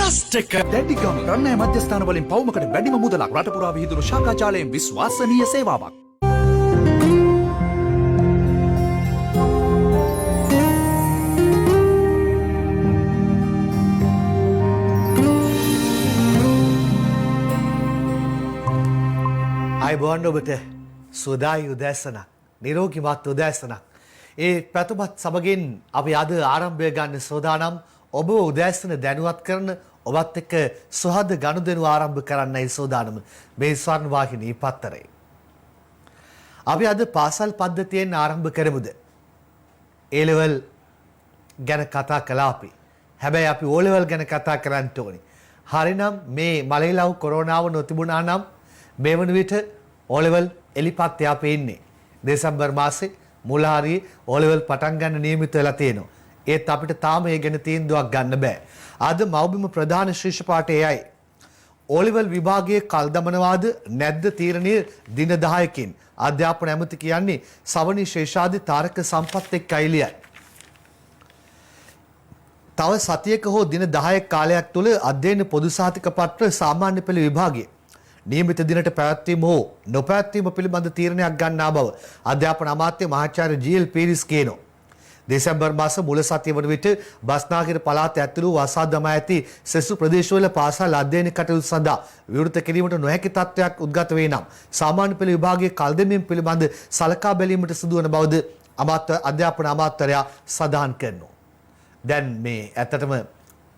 Trust එක දැඩිගම රන්නෑ මධ්‍යස්ථාන වලින් පවුමකට වැඩිම මුදලක් රට පුරා විහිදුණු ශාඛා ජාලයෙන් විශ්වාසනීය සේවාවක්. අයිබෝන් ඔබට සුවදායි උදෑසනක් නිරෝගිමත් උදෑසනක්. ඒ පැතුමත් සමගින් අපි අද ආරම්භය ගන්න සෝදානම් ඔබ උදෑසන දැනුවත් කරන ඔබත් එක්ක සුහද ගනුදෙනු ආරම්භ කරන්නයි සෝදානම මේ ස්වර්ණ වාහිනී පත්තරේ. අපි අද පාසල් පද්ධතියෙන් ආරම්භ කරමුද? A level ගැන කතා කළා අපි. හැබැයි අපි O level ගැන කතා කරන්න ඕනේ. හරිනම් මේ මලේලව් කොරෝනාව නොතිබුණා නම් මේ වන විට O level එලිපත් යාපේ ඉන්නේ. දෙසැම්බර් මාසේ මුල හරියේ O level පටන් ගන්න නියමිත වෙලා තියෙනවා. ඒත් අපිට තාම ඒ ගැන තීන්දුවක් ගන්න බෑ. අද මව්බිම ප්‍රධාන ශිෂ්‍ය පාඨය එයයි. O level විභාගයේ කල් දමනවාද නැද්ද තීරණය දින 10කින්. අධ්‍යාපන ඇමති කියන්නේ සවනි ශේෂාදි තාරක සම්පත් එක්ක අයිලියයි. තව සතියක හෝ දින 10ක කාලයක් තුළ අධ්‍යයන පොදු සහතික පත්‍ර සාමාන්‍ය පෙළ විභාගයේ නියමිත දිනට පැවැත්වීම හෝ නොපැවැත්වීම පිළිබඳ තීරණයක් ගන්නා බව අධ්‍යාපන අමාත්‍ය මහාචාර්ය ජී.එල්. පීරිස් කියනවා. දෙසැම්බර් මාස මුල සතිය වන විට බස්නාහිර පළාත ඇතුළු වසා දමා ඇති සෙසු ප්‍රදේශවල පාසල් අධ්‍යයන කටයුතු සඳහා විවෘත කිරීමට නොහැකි තත්ත්වයක් උද්ගත වේ නම් සාමාන්‍ය පෙළ විභාගයේ කල් දැමීම පිළිබඳ සලකා බැලීමට සිදුවන බවද අධ්‍යාපන අමාත්‍යරයා සඳහන් කරනවා. දැන් මේ ඇත්තටම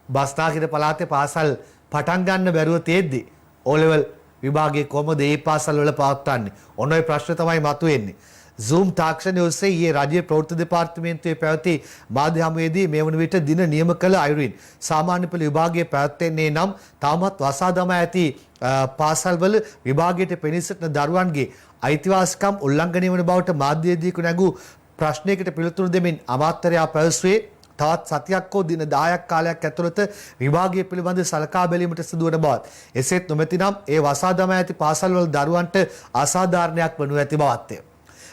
බස්නාහිර පළාතේ පාසල් පටන් ගන්න බැරුව තියෙද්දි O level විභාගයේ කොහොමද මේ පාසල් වල පවත්වන්නේ? ඔන්න ඔය ප්‍රශ්න තමයි මතුවෙන්නේ. Zoom තාක්ෂණය ඔස්සේ ඊයේ රාජ්‍ය ප්‍රවෘත්ති දෙපාර්තමේන්තුවේ පැවති මාධ්‍ය හමුවේදී මේ වන විට දින නියම කළ අයුරින් සාමාන්‍ය පෙළ විභාගයේ පැවැත්වෙන්නේ නම් තාමත් වසා දමා ඇති පාසල්වල විභාගයට පෙනී සිටින දරුවන්ගේ අයිතිවාසිකම් උල්ලංඝනය වන බවට මාධ්‍යයේදී නැගූ ප්‍රශ්නයකට පිළිතුරු දෙමින් අමාත්‍යරයා පැවසුවේ තවත් සතියක් හෝ දින 10ක් කාලයක් ඇතුළත විභාගය පිළිබඳ සලකා බැලීමට සිදුවන බවත්. එසේත් නොමැතිනම් ඒ වසා දමා ඇති පාසල්වල දරුවන්ට අසාධාරණයක් වනු ඇති බවත්ය.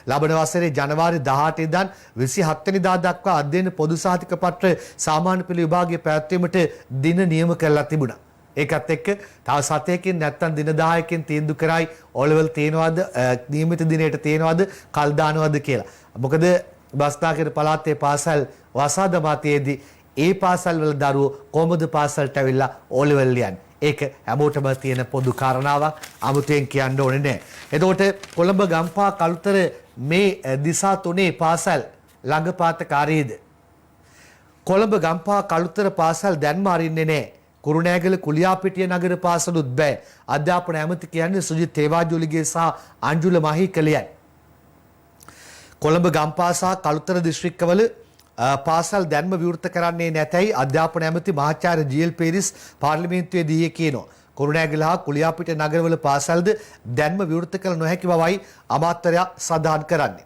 ලබන වසරේ ජනවාරි 18 ඉඳන් 27 වෙනිදා දක්වා අධ්‍යයන පොදු සහතික පත්‍ර සාමාන්‍ය පෙළ විභාගයේ පැවැත්වීමට දින නියම කරලා තිබුණා. ඒකත් එක්ක තව සතියකින් නැත්නම් දින 10කින් තීන්දුව කරයි O level තියනවාද නියමිත දිනයට තියනවාද කල් දානවාද කියලා. මොකද බස්නාහිර පළාතේ පාසල් වසා දමා තියේදී ඒ පාසල් වල දරුවෝ කොහොමද පාසලට ඇවිල්ලා O level ලියන්නේ? ඒක හැමෝටම තියෙන පොදු කාරණාවක්. අමුතෙන් කියන්න ඕනේ නැහැ. එතකොට කොළඹ ගම්පහ කළුතර මේ දිසා තුනේ පාසල් ළඟපාතකාරීද? කොළඹ ගම්පහ කළුතර පාසල් දැන්ම අරින්නේ නැහැ. කුරුණෑගල කුලියාපිටිය නගර පාසලුත් බෑ. අධ්‍යාපන ඇමති කියන්නේ සුජිත් තේවාජොලිගේ සහ අංජුල මහීකලියයි. කොළඹ ගම්පහ සහ කළුතර දිස්ත්‍රික්කවල පාසල් දැන්ම විවෘත කරන්නේ නැතයි අධ්‍යාපන ඇමති මහාචාර්ය ජී.එල්. පීරිස් පාර්ලිමේන්තුවේදී කියනවා. කුරුණෑගල හා කුලියාපිටිය නගරවල පාසල්ද දැන්ම විවෘත කළ නොහැකි බවයි අමාත්‍යරයා සඳහන් කරන්නේ.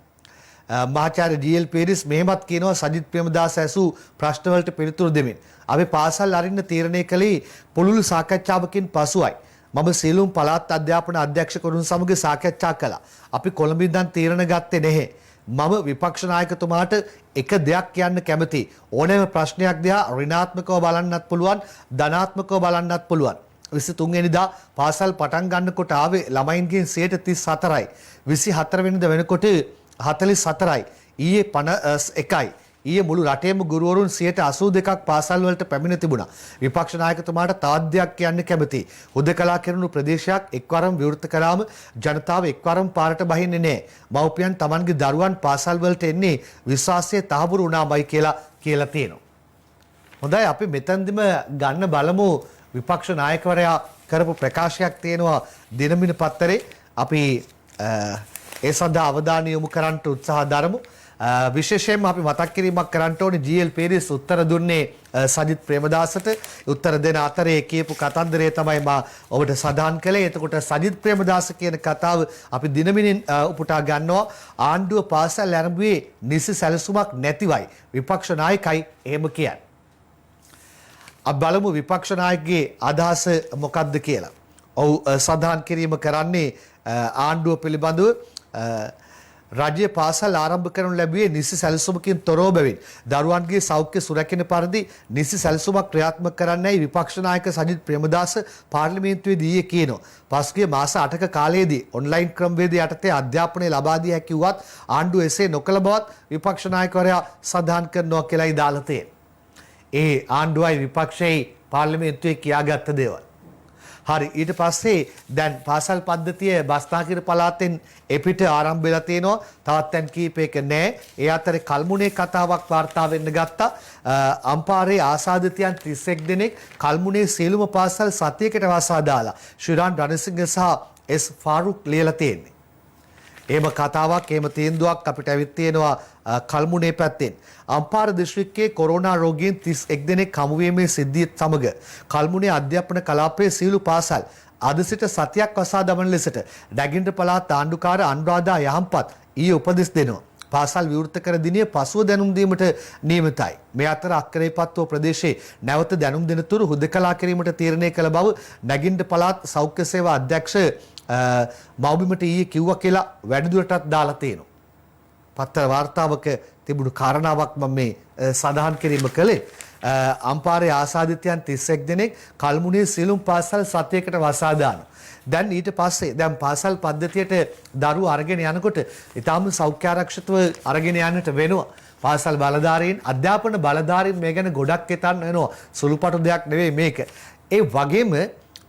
මහාචාර්ය ජී.එල්. පීරිස් මෙහෙමත් කියනවා සජිත් ප්‍රේමදාස ඇසූ ප්‍රශ්නවලට පිළිතුරු දෙමින්. අපි පාසල් අරින්න තීරණය කළේ පුළුල් සාකච්ඡාවකින් පසුයි. මම සියලුම පළාත් අධ්‍යාපන අධ්‍යක්ෂකවරුන් සමග සාකච්ඡා කළා. අපි කොළඹ ඉඳන් තීරණ ගත්තේ නැහැ. මම විපක්ෂ නායකතුමාට එක දෙයක් කියන්න කැමතියි. ඕනෑම ප්‍රශ්නයක් දිහා ඍණාත්මකව බලන්නත් පුළුවන්, ධනාත්මකව බලන්නත් පුළුවන්. 23 වෙනිදා පාසල් පටන් ගන්නකොට ආවේ ළමයින්ගෙන් 34යි. 24 වෙනිදා වෙනකොට 44යි. ඊයේ 51යි. ඊයේ මුළු රටේම ගුරුවරුන් 82ක් පාසල් වලට පැමිණ තිබුණා. විපක්ෂ නායකතුමාට තවත් දෙයක් කියන්න කැමතියි. හුදකලා කෙරුණු ප්‍රදේශයක් එක්වරම විවෘත කළාම ජනතාව එක්වරම පාරට බහින්නේ නැහැ. මව්පියන් Tamanගේ දරුවන් පාසල් වලට එන්නේ විශ්වාසය තහවුරු වුණාමයි කියලා තියෙනවා. හොඳයි අපි මෙතනදිම ගන්න බලමු විපක්ෂ නායකවරයා කරපු ප්‍රකාශයක් තියෙනවා දිනමින පත්තරේ. අපි ඒ සඳහා අවධානය යොමු කරන්න උත්සාහ දරමු. විශේෂයෙන්ම අපි මතක් කිරීමක් කරන්න ඕනේ ජී.එල්. පීරිස් උත්තර දුන්නේ සජිත් ප්‍රේමදාසට. උත්තර දෙන අතරේ කියපු කතන්දරය තමයි මා ඔබට සඳහන් කළේ. එතකොට සජිත් ප්‍රේමදාස කියන කතාව අපි දිනමිනින් උපුටා ගන්නවා. ආණ්ඩුව පාසල් ආරම්භුවේ නිසි සැලසුමක් නැතිවයි විපක්ෂ නායකයි එහෙම කියන්නේ. අපි බලමු විපක්ෂ නායකගේ අදහස මොකක්ද කියලා. ඔව් සඳහන් කිරීම කරන්නේ ආණ්ඩුව පිළිබඳව රජයේ පාසල් ආරම්භ කරනු ලැබුවේ නිසි සැලසුමකින් තොරව බැවින් දරුවන්ගේ සෞඛ්‍ය සුරැකෙන පරිදි නිසි සැලසුමක් ක්‍රියාත්මක කරන්නයි විපක්ෂ නායක සජිත් ප්‍රේමදාස පාර්ලිමේන්තුවේදී ඊයේ කියනවා. පසුගිය මාස 8ක කාලයේදී ඔන්ලයින් ක්‍රමවේද යටතේ අධ්‍යාපනය ලබා දී හැකි වුවත් ආණ්ඩුව එසේ නොකළ බවත් විපක්ෂ நாயකවරයා සඳහන් කරනවා කියලායි දාලා තියෙන්නේ. ඒ ආණ්ඩුවයි විපක්ෂයයි පාර්ලිමේන්තුවේ කියාගත්ත දේවල්. හරි ඊට පස්සේ දැන් පාසල් පද්ධතිය බස්නාහිර පළාතෙන් එපිට ආරම්භ වෙලා තියෙනවා. තවත් තැන් කීපයක නැහැ. ඒ අතරේ කල්මුනේ කතාවක් වාර්තා වෙන්න ගත්තා. අම්පාරේ ආසාදිතයන් 31 දෙනෙක් කල්මුනේ සියලුම පාසල් සතියකට වසා දාලා ශ්‍රීරාන් රණසිංහ සහ එස් ෆාරුක් ලියලා තියෙන්නේ. එහෙම කතාවක් එහෙම තීන්දුවක් අපිට ඇවිත් තියෙනවා කල්මුනේ පැත්තෙන්. අම්පාර දිස්ත්‍රික්කයේ කොරෝනා රෝගීන් 31 දෙනෙක් හමුවීමේ සිද්ධියත් සමග කල්මුනේ අධ්‍යාපන කලාපයේ සියලු පාසල් අද සිට සතියක් වසා දමන ලෙසට නැගින්ට පළාත් ආණ්ඩුකාර අනුරාධා යහම්පත් ඊයේ උපදෙස් දෙනවා. පාසල් විවෘත කර දිනේ පසුව දැනුම් දීමට නියමිතයි. මේ අතර අක්කරේපත්තුව ප්‍රදේශයේ නැවත දැනුම් දෙන තුරු හුදකලා කිරීමට තීරණය කළ බව නැගින්ට පළාත් සෞඛ්‍ය සේවා අධ්‍යක්ෂ මව්බිමට ඊයේ කිව්වා කියලා වැඩිදුරටත් දාලා තියෙනවා. පත්තර වාර්තාවක තිබුණු කාරණාවක් මම මේ සඳහන් කිරීම කළේ. අම්පාරේ ආසාදිතයන් 31 දෙනෙක් කල්මුනේ සියලුම පාසල් සතියකට වසා දානවා. දැන් ඊට පස්සේ දැන් පාසල් පද්ධතියට දරුවෝ අරගෙන යනකොට ඊටාම සෞඛ්‍ය ආරක්ෂිතව අරගෙන යන්නට වෙනවා. පාසල් බලධාරීන් අධ්‍යාපන බලධාරීන් මේ ගැන ගොඩක් හිතන්න වෙනවා. සුළුපටු දෙයක් නෙවෙයි මේක. ඒ වගේම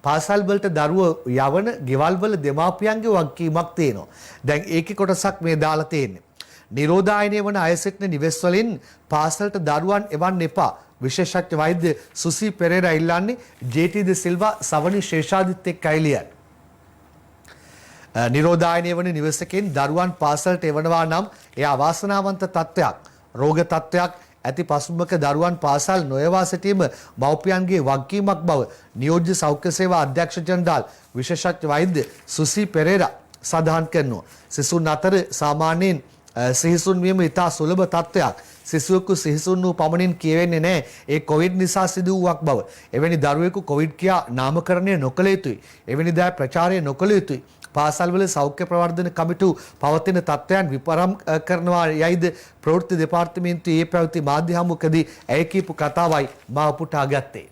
පාසල් වලට දරුවෝ යවන ගෙවල් වල දෙමාපියන්ගේ වගකීමක් තියෙනවා. දැන් ඒකේ කොටසක් මේ දාලා තියෙන්නේ. නිරෝධායනය වන අය සිටින නිවෙස් වලින් පාසලට දරුවන් එවන්න එපා. විශේෂඥ වෛද්‍ය සුසි පෙරේරා ඉල්ලන්නේ ජේ.ටී. ද සිල්වා සවනි ශේෂාදිත් එක්ක අයලියන්. නිරෝධායනය වන නිවසකින් දරුවන් පාසලට එවනවා නම් එය අවාසනාවන්ත තත්ත්වයක්. රෝග තත්ත්වයක් ඇති පසුබිමක දරුවන් පාසල් නොයවා සිටීම මව්පියන්ගේ වගකීමක් බව නියෝජ්‍ය සෞඛ්‍ය සේවා අධ්‍යක්ෂ ජනරාල් විශේෂඥ වෛද්‍ය සුසි පෙරේරා සඳහන් කරනවා. සිසුන් අතර සාමාන්‍යයෙන් සිහිසුන් වීම ඉතා සුලභ තත්ත්වයක්. සිසුවෙකු සිහිසුන් වූ පමණින් කියවෙන්නේ නැහැ ඒ කොවිඩ් නිසා සිදු වූවක් බව. එවැනි දරුවෙකු කොවිඩ් කියා නාමකරණය නොකළ යුතුයි. එවැනි දෑ ප්‍රචාරය නොකළ යුතුයි. පාසල්වල සෞඛ්‍ය ප්‍රවර්ධන කමිටු පවතින තත්ත්වයන් විපරම් කරනවා යයිද ප්‍රවෘත්ති දෙපාර්තමේන්තුවේ පැවති මාධ්‍ය හමුවකදී ඇය කියපු කතාවයි මා උපුටා ගත්තේ.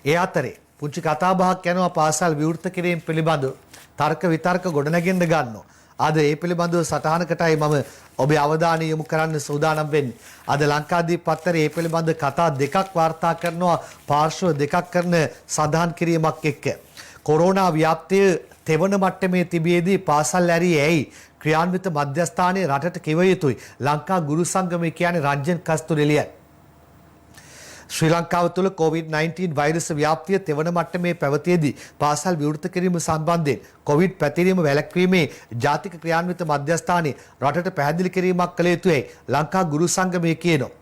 ඒ අතරේ පුංචි කතාබහක් යනවා පාසල් විවෘත කිරීම පිළිබඳව තර්ක විතර්ක ගොඩනගෙන්න ගන්නවා. අද ඒ පිළිබඳව සටහනකටයි මම ඔබේ අවධානය යොමු කරන්න සූදානම් වෙන්නේ. අද ලංකාදීප පත්තරේ ඒ පිළිබඳ කතා දෙකක් වාර්තා කරනවා පාර්ශ්ව දෙකක් කරන සඳහන් කිරීමක් එක්ක. කොරෝනා ව්‍යාප්තිය තෙවන මට්ටමේ තිබියදී පාසල් ඇරී ඇයි ක්‍රියාන්විත මධ්‍යස්ථානයේ රටට කිව යුතුයි ලංකා ගුරු සංගමය කියන්නේ රංජන් කස්තුරිලියන්. ශ්‍රී ලංකාව තුළ COVID-19 වෛරස් ව්‍යාප්තිය තෙවන මට්ටමේ පැවතියේදී පාසල් විවෘත කිරීම සම්බන්ධයෙන් COVID පැතිරීම වැළැක්වීමේ ජාතික ක්‍රියාන්විත මධ්‍යස්ථානයේ රටට පැහැදිලි කිරීමක් කළ යුතුයි ලංකා ගුරු සංගමය කියනවා.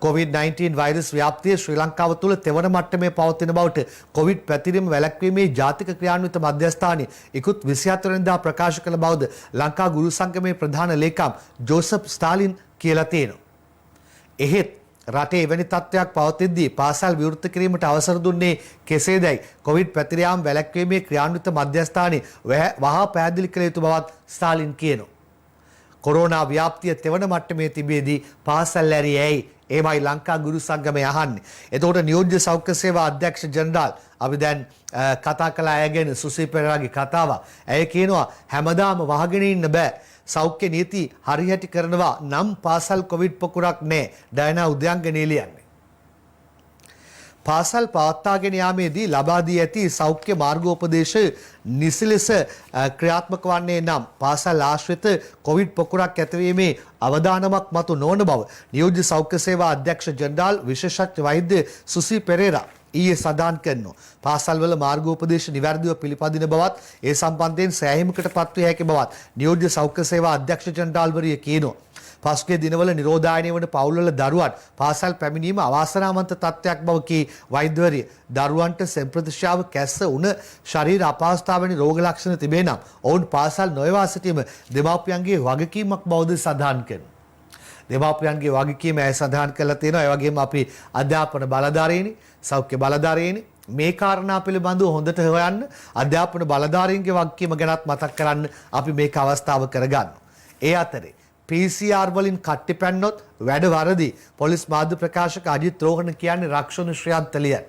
COVID-19 වෛරස් ව්‍යාප්තිය ශ්‍රී ලංකාව තුළ තෙවන මට්ටමේ පවතින බවට COVID පැතිරීම වැළැක්වීමේ ජාතික ක්‍රියාන්විත මධ්‍යස්ථානයේ ඉකුත් 24 වෙනිදා ප්‍රකාශ කළ බවද ලංකා ගුරු සංගමේ ප්‍රධාන ලේකම් ජෝසප් ස්ටාලින් කියලා තියෙනවා. එහෙත් රටේ එවැනි තත්ත්වයක් පවතිද්දී පාසල් විවෘත කිරීමට අවසර දුන්නේ කෙසේදයි කොවිඩ් පැතිරයාම වැළැක්වීමේ ක්‍රියාන්විත මධ්‍යස්ථානයේ වහා පැහැදිලි කළ යුතු බවත් ස්ටාලින් කියනවා. කොරෝනා ව්‍යාප්තිය තෙවන මට්ටමේ තිබෙදී පාසල් ඇරී ඇයි එමයි ලංකා ගුරු සංගමය අහන්නේ. එතකොට නියෝජ්‍ය සෞඛ්‍ය සේවා අධ්‍යක්ෂ ජනරාල් අපි දැන් කතා කළ අය ගැන සුසී පෙරේරාගේ කතාව. ඇය කියනවා හැමදාම වහගෙන ඉන්න බෑ. සෞඛ්‍ය නීති හරියට කරනවා නම් පාසල් කොවිඩ් පොකුරක් නැහැ. ඩයනා උද්‍යංගනී ලියන්නේ. පාසල් පවත්වාගෙන යාමේදී ලබා දී ඇති සෞඛ්‍ය මාර්ගෝපදේශ නිසි ලෙස ක්‍රියාත්මක වන්නේ නම් පාසල් ආශ්‍රිත කොවිඩ් පොකුරක් ඇතිවීමේ අවදානමක් මතු නොවන බව නියෝජ්‍ය සෞඛ්‍ය සේවා අධ්‍යක්ෂ ජනරාල් විශේෂඥ වෛද්‍ය සුසී පෙරේරා ඊයේ සඳහන් කරනවා. පාසල්වල මාර්ගෝපදේශ නිවැරදිව පිළිපදින බවත් ඒ සම්බන්ධයෙන් සෑහීමකට පත්විය හැකි බවත් නියෝජ්‍ය සෞඛ්‍ය සේවා අධ්‍යක්ෂ ජනරාල්වරිය කියනවා. පසුගිය දිනවල නිරෝධායනය වන පවුල්වල දරුවන් පාසල් පැමිණීම අවාසනාවන්ත තත්ත්වයක් බව කී වෛද්‍යවරිය දරුවන්ට සෙම්ප්‍රතිශ්‍යාව කැස්ස උණ ශරීර අපහසුතාව වැනි රෝග ලක්ෂණ තිබේ නම් ඔවුන් පාසල් නොයවා සිටීම දෙමාපියන්ගේ වගකීමක් බවද සඳහන් කරනවා. දෙමාපියන්ගේ වගකීම ඇය සඳහන් කරලා තියෙනවා. ඒ වගේම අපි අධ්‍යාපන බලධාරීනි සෞඛ්‍ය බලධාරීනි මේ කාරණා පිළිබඳව හොඳට හොයන්න අධ්‍යාපන බලධාරීන්ගේ වගකීම ගැනත් මතක් කරන්න අපි මේක අවස්ථාව කරගන්නවා. ඒ අතරේ PCR වලින් කට්ටි පැන්නොත් වැඩ වරදි. පොලිස් මාධ්‍ය ප්‍රකාශක අජිත් රෝහණ කියන්නේ රක්ෂණ ශ්‍රියන්තලියයි.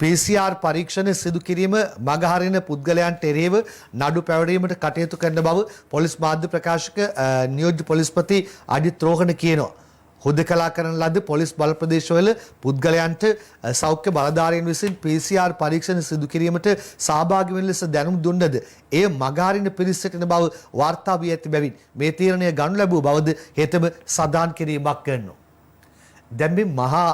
PCR පරීක්ෂණ සිදු කිරීම මගහරින පුද්ගලයන්ට එරෙහිව නඩු පැවරීමට කටයුතු කරන බව පොලිස් මාධ්‍ය ප්‍රකාශක නියෝජ්‍ය පොලිස්පති අජිත් රෝහණ කියනවා. හුදකලා කරන ලද පොලිස් බල ප්‍රදේශවල පුද්ගලයන්ට සෞඛ්‍ය බලධාරීන් විසින් PCR පරීක්ෂණ සිදු කිරීමට සහභාගී වෙන ලෙස දැනුම් දුන්නද එය මගහරින පිරිස් සිටින බව වාර්තා වී ඇති බැවින් මේ තීරණය ගනු ලැබූ බවද හෙතම සඳහන් කිරීමක් කරනවා. දැන් මේ මහා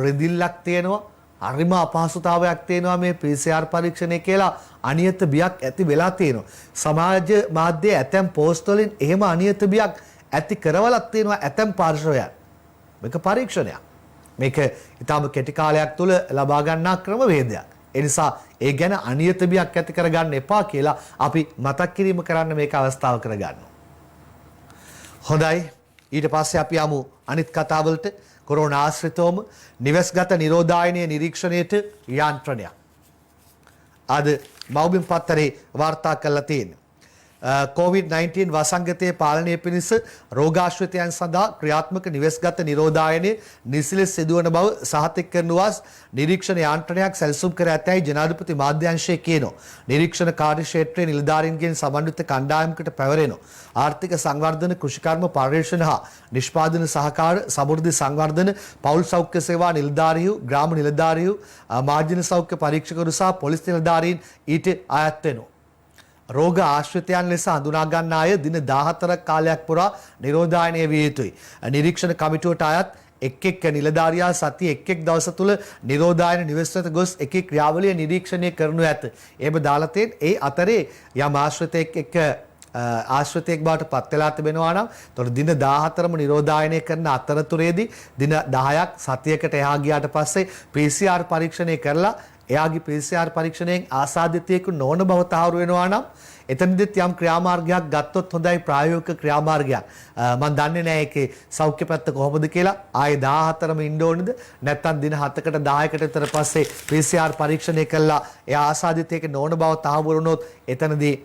රෙදිල්ලක් තියෙනවා. හරිම අපහසුතාවයක් තියෙනවා මේ PCR පරීක්ෂණය කියලා අනියත බියක් ඇති වෙලා තියෙනවා. සමාජ මාධ්‍යයේ ඇතැම් පෝස්ට් වලින් එහෙම අනියත බියක් ඇති කරවලක් තියෙනවා ඇතැම් පාර්ශවයන්. මේක පරීක්ෂණයක්. මේක ඊටම කෙටි කාලයක් තුළ ලබා ගන්නා ක්‍රමවේදයක්. ඒ නිසා ඒ ගැන අනියත බියක් ඇති කරගන්න එපා කියලා අපි මතක් කිරීම කරන්න මේක අවස්ථාව කරගන්නවා. හොඳයි. ඊට පස්සේ අපි යමු අනිත් කතාවලට. කොරෝනා ආශ්‍රිතවම නිවෙස්ගත නිරෝධායනයේ නිරීක්ෂණයට යාන්ත්‍රණයක්. අද මව්බිම් පත්තරේ වාර්තා කරලා තියෙනවා. COVID-19 වසංගතයේ පාලනය පිණිස රෝගාශ්‍රිතයන් සඳහා ක්‍රියාත්මක නිවෙස්ගත නිරෝධායනයේ නිසිලෙස සිදුවන බව සහතික කරනුවාස් නිරීක්ෂණ යාන්ත්‍රණයක් සැලසුම් කර ඇතැයි ජනාධිපති මාධ්‍යංශය කියනවා. නිරීක්ෂණ කාර්ය ක්ෂේත්‍රයේ නිලධාරීන්ගෙන් සමන්විත කණ්ඩායමකට පැවරෙනවා. ආර්ථික සංවර්ධන, කෘෂිකර්ම පර්යේෂණ හා නිෂ්පාදන සහකාර, සමෘද්ධි සංවර්ධන, පෞල් සෞඛ්‍ය සේවා නිලධාරීහු, ග්‍රාම නිලධාරීහු, මාර්ජන සෞඛ්‍ය පරීක්ෂකවරු සහ පොලිස් නිලධාරීන් ඊට අයත් වෙනවා. රෝග ආශ්‍රිතයන් ලෙස හඳුනා ගන්න අය දින 14ක් කාලයක් පුරා නිරෝධායනය විය යුතුයි. නිරීක්ෂණ කමිටුවට අයත් එක් නිලධාරියා සතිය එක් දවස තුල නිරෝධායන නිවෙස් වෙත ගොස් එකේ ක්‍රියාවලිය නිරීක්ෂණය කරනු ඇත. එහෙම දාලා තියෙන ඒ අතරේ යම් ආශ්‍රිතයෙක් බවට පත් වෙලා තිබෙනවා නම් එතකොට දින 14ම නිරෝධායනය කරන අතරතුරේදී දින 10ක් සතියකට එහා ගියාට පස්සේ PCR පරීක්ෂණය කරලා එයාගේ PCR පරීක්ෂණයෙන් ආසාදිතයෙකු නොවන බව තහවුරු වෙනවා නම් එතනදිත් යම් ක්‍රියාමාර්ගයක් ගත්තොත් හොඳයි ප්‍රායෝගික ක්‍රියාමාර්ගයක්. මම දන්නේ නැහැ ඒකේ සෞඛ්‍ය පැත්ත කොහොමද කියලා. ආයේ 14ම ඉන්න ඕනේද නැත්නම් දින 7කට 10කට විතර පස්සේ PCR පරීක්ෂණය කළා එයා ආසාදිතයෙක් නොවන බව තහවුරු වුණොත් එතනදී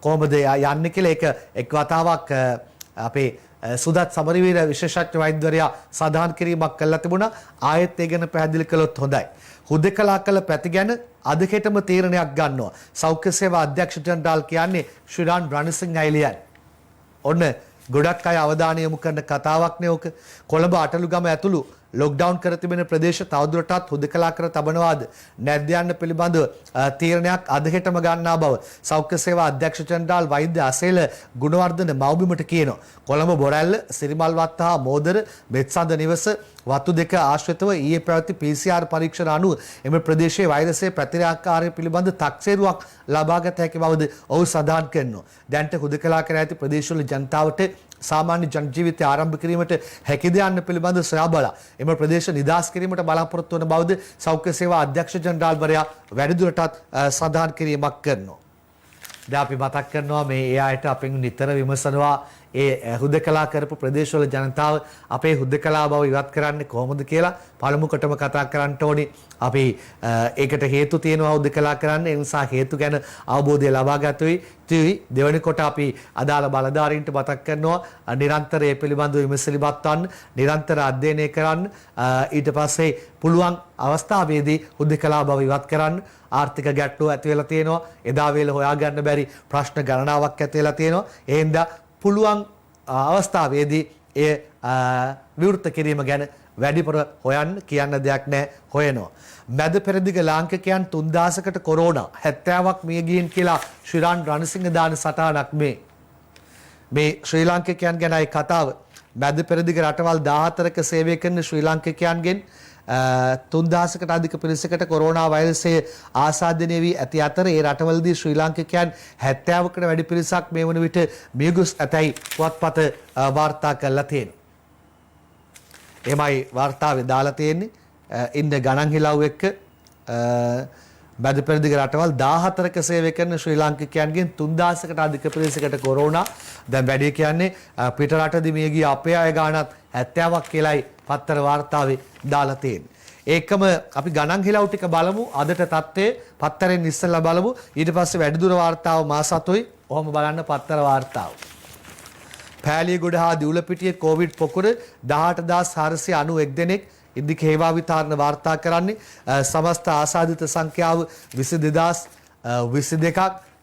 කොහොමද යන්නේ කියලා ඒක එක් වතාවක් අපේ සුදත් සමරවීර විශේෂඥ වෛද්‍යවරයා සඳහන් කිරීමක් කළා තිබුණා. ආයෙත් ඒ ගැන පැහැදිලි කළොත් හොඳයි. හුදකලා කළ පැති ගැන අද හෙටම තීරණයක් ගන්නවා. සෞඛ්‍ය සේවා අධ්‍යක්ෂ ජනරාල් කියන්නේ ශ්‍රීරාන් රණසිංහ අයිලියන්. ඔන්න ගොඩක් අය අවධානය යොමු කරන කතාවක් නේ ඔක. කොළඹ අටලුගම ඇතුළු ලොක්ඩවුන් කර තිබෙන ප්‍රදේශ තවදුරටත් හුදකලා කර තබනවාද නැද්ද යන්න පිළිබඳව තීරණයක් අද හෙටම ගන්නා බව සෞඛ්‍ය සේවා අධ්‍යක්ෂ ජනරාල් වෛද්‍ය අසේල ගුණවර්ධන මව්බිමට කියනවා. කොළඹ බොරැල්ල, සිරිමල්වත් හා මෝදර, බෙත්සඳ නිවස වතු දෙක ආශ්‍රිතව ඊයේ පැවති PCR පරීක්ෂණ අනුව එම ප්‍රදේශයේ වෛරසයේ ප්‍රතික්‍රියාකාරය පිළිබඳ තක්සේරුවක් ලබාගත හැකි බවද ඔහු සඳහන් කරනවා. දැන්ට හුදකලා කර ඇති ප්‍රදේශවල ජනතාවට සාමාන්‍ය ජන ජීවිතය ආරම්භ කිරීමට හැකිද යන්න පිළිබඳ සොයා බලා එම ප්‍රදේශ නිදහස් කිරීමට බලාපොරොත්තු වන බවද සෞඛ්‍ය සේවා අධ්‍යක්ෂ ජනරාල්වරයා වැඩිදුරටත් සඳහන් කිරීමක් කරනවා. දැන් අපි මතක් කරනවා මේ ඒ අයට අපෙන් නිතර විමසනවා ඒ හුදකලා කරපු ප්‍රදේශවල ජනතාව අපේ හුදකලා බව ඉවත් කරන්නේ කොහොමද කියලා පළමුවටම කතා කරන්න ඕනේ. අපි ඒකට හේතු තියෙනවා හුදකලා කරන්න. ඒ නිසා හේතු ගැන අවබෝධය ලබා ගත යුතුයි. දෙවෙනි කොට අපි අදාළ බලධාරීන්ට මතක් කරනවා නිරන්තර ඒ පිළිබඳව විමසිලිමත් වන්න, නිරන්තර අධ්‍යයනය කරන්න. ඊට පස්සේ පුළුවන් අවස්ථාවේදී හුදකලා බව ඉවත් කරන්න. ආර්ථික ගැටලු ඇති වෙලා තියෙනවා. එදා වේල හොයාගන්න බැරි ප්‍රශ්න ගණනාවක් ඇති වෙලා තියෙනවා. ඒ හින්දා පුළුවන් අවස්ථාවේදී ඒ විවෘත කිරීම ගැන වැඩිපුර හොයන්න කියන්න දෙයක් නැහැ හොයනවා. මැද පෙරදිග ලාංකිකයන් 3000කට කොරෝනා 70ක් මිය ගියන් කියලා ශ්‍රීරාන් රණසිංහ දාන සටහනක් මේ ශ්‍රී ලාංකිකයන් ගැනයි කතාව. මැද පෙරදිග රටවල් 14ක සේවය කරන ශ්‍රී ලාංකිකයන්ගෙන් 3000කට අධික පිරිසකට කොරෝනා වෛරසය ආසාදනය වී ඇති අතර ඒ රටවලදී ශ්‍රී ලාංකිකයන් 70කට වැඩි පිරිසක් මේ වන විට මියගොස් ඇතැයි පුවත්පත වාර්තා කරලා තියෙනවා. එමයි වාර්තාවේ දාලා තියෙන්නේ ඉන්න ගණන් හිලව් එක්ක මැද පෙරදිග රටවල් 14ක සේවය කරන ශ්‍රී ලාංකිකයන්ගෙන් 3000කට අධික පිරිසකට කොරෝනා. දැන් වැඩි කියන්නේ පිට රටදී මිය ගිය අපේ අය ගානත් 70ක් කියලායි පත්තර වාර්තාවේ දාලා තියෙන්නේ. ඒකම අපි ගණන් හිලව් ටික බලමු. අදට තත්ත්වයේ පත්තරෙන් ඉස්සෙල්ලා බලමු. ඊට පස්සේ වැඩිදුර වාර්තාව මාස 7යි ඔහොම බලන්න පත්තර වාර්තාව. පෑලියගොඩ හා දිවුලපිටියේ කොවිඩ් පොකුර 18491 දෙනෙක් ඉදික හේවා විතරණ වාර්තා කරන්නේ සමස්ත ආසාදිත සංඛ්‍යාව 22022ක්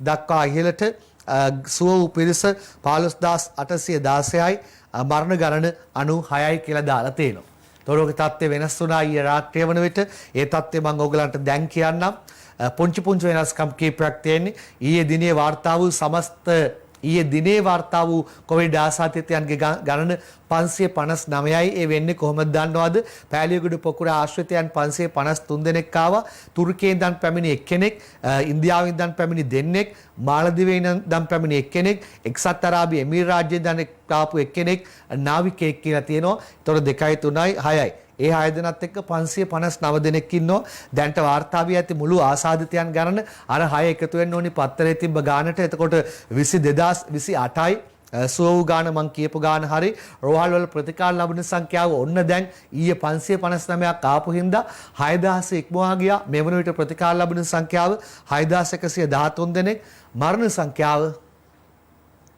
දක්වා ඉහළට සුව වූ පිරිස 15816යි මරණ ගණන 96යි කියලා දාලා තියෙනවා. තොරෝගේ තත්ත්වය වෙනස් වුණා ඊයේ රාත්‍රිය වන විට ඒ තත්ත්වය මම ඔයගලන්ට දැන් කියන්නම්. පුංචි වෙනස්කම් කීපයක් තියෙන්නේ. ඊයේ දිනේ වාර්තා වූ කොවිඩ් ආසාදිතයන්ගේ ගණන 559යි. ඒ වෙන්නේ කොහොමද දන්නවද? පෑලියගොඩ පොකුර ආශ්‍රිතයන් 553 දෙනෙක් ආවා. තුර්කියෙන් ඉඳන් පැමිණි එක්කෙනෙක්, ඉන්දියාවෙන් ඉඳන් පැමිණි දෙන්නෙක්, මාලදිවයින් ඉඳන් පැමිණි එක්කෙනෙක්, එක්සත් අරාබි එමිරි රාජ්‍යයෙන් ඉඳන් ආපු එක්කෙනෙක් නාවිකයෙක් කියලා තියෙනවා. ඒතකොට 2යි 3යි 6යි. ඒ 6 දෙනාත් එක්ක 559 දෙනෙක් ඉන්නවා. දැන්ට වාර්තා වී ඇති මුළු ආසාදිතයන් ගණන අර 6 එකතු වෙන්න ඕනි පත්තරේ තිබ්බ ගානට. එතකොට 22028යි සුව වූ ගාන මං කියපු ගාන හරි. රෝහල් වල ප්‍රතිකාර ලැබෙන සංඛ්‍යාව ඔන්න දැන් ඊයේ 559ක් ආපු හින්දා 6000 ඉක්මවා ගියා. මේ වන විට ප්‍රතිකාර ලැබෙන සංඛ්‍යාව 6113 දෙනෙක්. මරණ සංඛ්‍යාව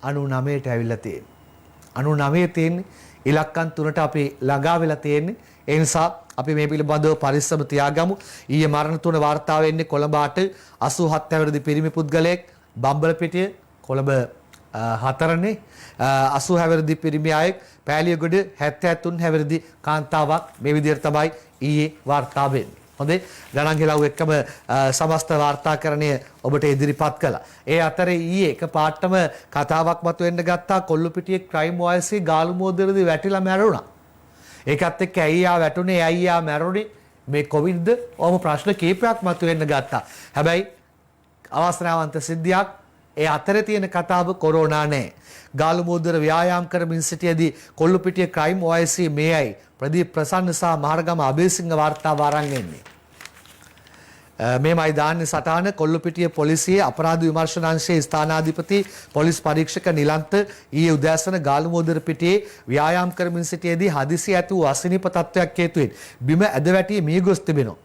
99ට ඇවිල්ලා තියෙනවා. 99 තියෙන්නේ. ඉලක්කම් 3ට අපි ළඟා වෙලා තියෙන්නේ. ඒ නිසා අපි මේ පිළිබඳව පරිස්සම තියාගමු. ඊයේ මරණ 3 වාර්තා වෙන්නේ කොළඹ 8 87 හැවිරිදි පිරිමි පුද්ගලයෙක්, බම්බලපිටිය කොළඹ 4නේ 80 හැවිරිදි පිරිමි අයෙක්, පෑලියගොඩ 73 හැවිරිදි කාන්තාවක්. මේ විදිහට තමයි ඊයේ වාර්තා වෙන්නේ. හොඳේ ගණන් හෙලව් එක්කම සමස්ත වාර්තාකරණය ඔබට ඉදිරිපත් කළා. ඒ අතරේ ඊයේ එක පාටම කතාවක් මතුවෙන්න ගත්තා. කොල්ලුපිටියේ ක්‍රයිම් වයසේ ගාලු මෝදරේදී වැටිලා මැරුණා. ඒකත් එක්ක ඇයි ආ වැටුනේ, ඇයි ආ මැරුණේ, මේ කොවිඩ්ද ඔහොම ප්‍රශ්න කීපයක් මතුවෙන්න ගත්තා. හැබැයි අවස්ථාවන්ත සිද්ධියක්. ඒ අතරේ තියෙන කතාව කොරෝනා නෑ. ගාලු මෝදර ව්‍යායාම් කරමින් සිටියේදී කොල්ලුපිටියේ ක්‍රයිම් වයසේ මේයි ප්‍රදීප් ප්‍රසන්න සහ මහරගම අබේසිංහ වාර්තාව අරන් එන්නේ. මේමයි දාන්නේ සටහන. කොල්ලුපිටිය පොලිසියේ අපරාධ විමර්ශනාංශයේ ස්ථානාධිපති පොලිස් පරීක්ෂක නිලන්ත ඊයේ උදෑසන ගාලුමෝදර පිටියේ ව්‍යායාම් කරමින් සිටියේදී හදිසි ඇති වූ අසනීප තත්ත්වයක් හේතුවෙන් බිම ඇද වැටි මිය ගොස් තිබෙනවා.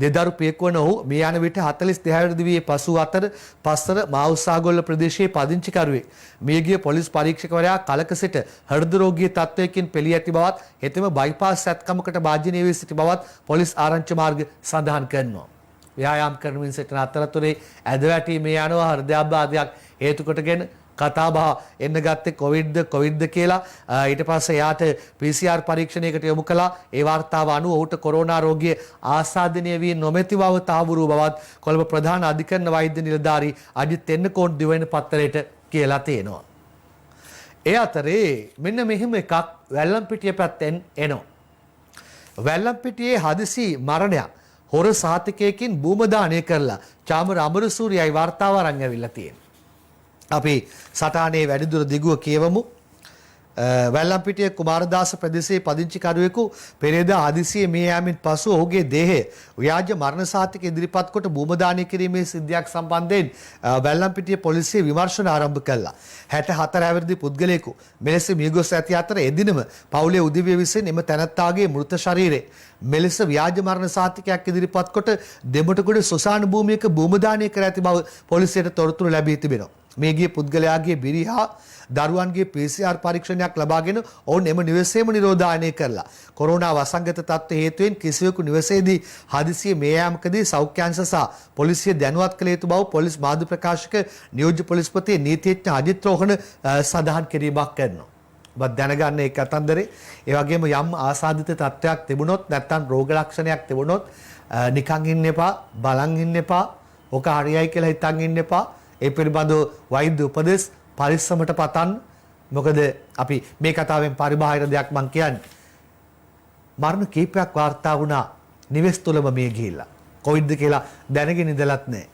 දෙදරු පියකුවන ඔහු මේ යන විට 42 හැවිරිදි වියේ පසු අතර පස්සර මාඋස්සාගොල්ල ප්‍රදේශයේ පදිංචිකරුවෙක්. මියගිය පොලිස් පරීක්ෂකවරයා කලක සිට හෘද රෝගී තත්ත්වයකින් පෙළී ඇති බවත් හෙතෙම බයිපාස් සැත්කමකට භාජනය වී සිටි බවත් පොලිස් ආරංචි මාර්ග සඳහන් කරනවා. ව්‍යායාම් කරමින් සිටින අතරතුරේ ඇද වැටීමේ යනවා හෘදයාබාධයක් හේතු කොටගෙන කතාබහ එන්න ගත්තේ කොවිඩ්ද කියලා. ඊට පස්සේ යාට PCR පරීක්ෂණයකට යොමු කළා. ඒ වාර්තාව අනුව ඔහුට කොරෝනා රෝගය ආසාදනය වී නොමැති බව තාවුරු බවත් කොළඹ ප්‍රධාන අධිකරණ වෛද්‍ය නිලධාරී අජිත් තෙන්නකෝන් දිවයින පත්තරයට කියලා තියෙනවා. ඒ අතරේ මෙන්න මෙහෙම එකක් වැල්ලම්පිටිය පැත්තෙන් එනවා. වැල්ලම්පිටියේ හදිසි මරණයක් හොර සාතිකයකින් භූමදානය කරලා චාමර අමරසූරියයි වාර්තාව අරන් ඇවිල්ලා තියෙනවා. අපි සටහනේ වැඩිදුර දිගුව කියවමු. වැල්ලම්පිටිය කුමාරදාස ප්‍රදේශයේ පදිංචිකරුවෙකු පෙරේදා හදිසියේ මිය යාමෙන් පසු ඔහුගේ දේහය ව්‍යාජ මරණ සාතික ඉදිරිපත් කොට භූමදානය කිරීමේ සිද්ධියක් සම්බන්ධයෙන් වැල්ලම්පිටිය පොලිසිය විමර්ශන ආරම්භ කළා. 64 හැවිරිදි පුද්ගලයෙකු මෙලෙස මියගොස් ඇති අතර එදිනම පවුලේ උදවිය විසින් එම තැනැත්තාගේ මෘත ශරීරය මෙලෙස ව්‍යාජ මරණ සාතිකයක් ඉදිරිපත් කොට දෙමටගොඩ සොසාන භූමියක භූමදානය කර ඇති බව පොලිසියට තොරතුරු ලැබී තිබෙනවා. මේ ගිය පුද්ගලයාගේ බිරි හා දරුවන්ගේ PCR පරීක්ෂණයක් ලබාගෙන ඔවුන් එම නිවසේම නිරෝධායනය කරලා කොරෝනා වසංගත තත්ත්ව හේතුවෙන් කිසිවෙකු නිවසේදී හදිසියේ මේ යාමකදී සෞඛ්‍ය අංශ සහ පොලිසිය දැනුවත් කළ යුතු බව පොලිස් මාධ්‍ය ප්‍රකාශක නියෝජ්‍ය පොලිස්පති නීතිඥ අජිත් රෝහණ සඳහන් කිරීමක් කරනවා. ඔබ දැනගන්න ඒ කතන්දරේ. ඒ වගේම යම් ආසාදිත තත්ත්වයක් තිබුණොත් නැත්නම් රෝග ලක්ෂණයක් තිබුණොත් නිකන් ඉන්න එපා, බලන් ඉන්න එපා, ඔක හරියයි කියලා හිතන් ඉන්න එපා. ඒ පිළිබඳව වෛද්‍ය උපදෙස් පරිස්සමට පතන්න. මොකද අපි මේ කතාවෙන් පරිබාහිර දෙයක් මම කියන්නේ. මරණ කීපයක් වාර්තා වුණා නිවෙස් තුලම මේ ගිහිල්ලා. කොවිඩ්ද කියලා දැනගෙන ඉඳලත් නැහැ.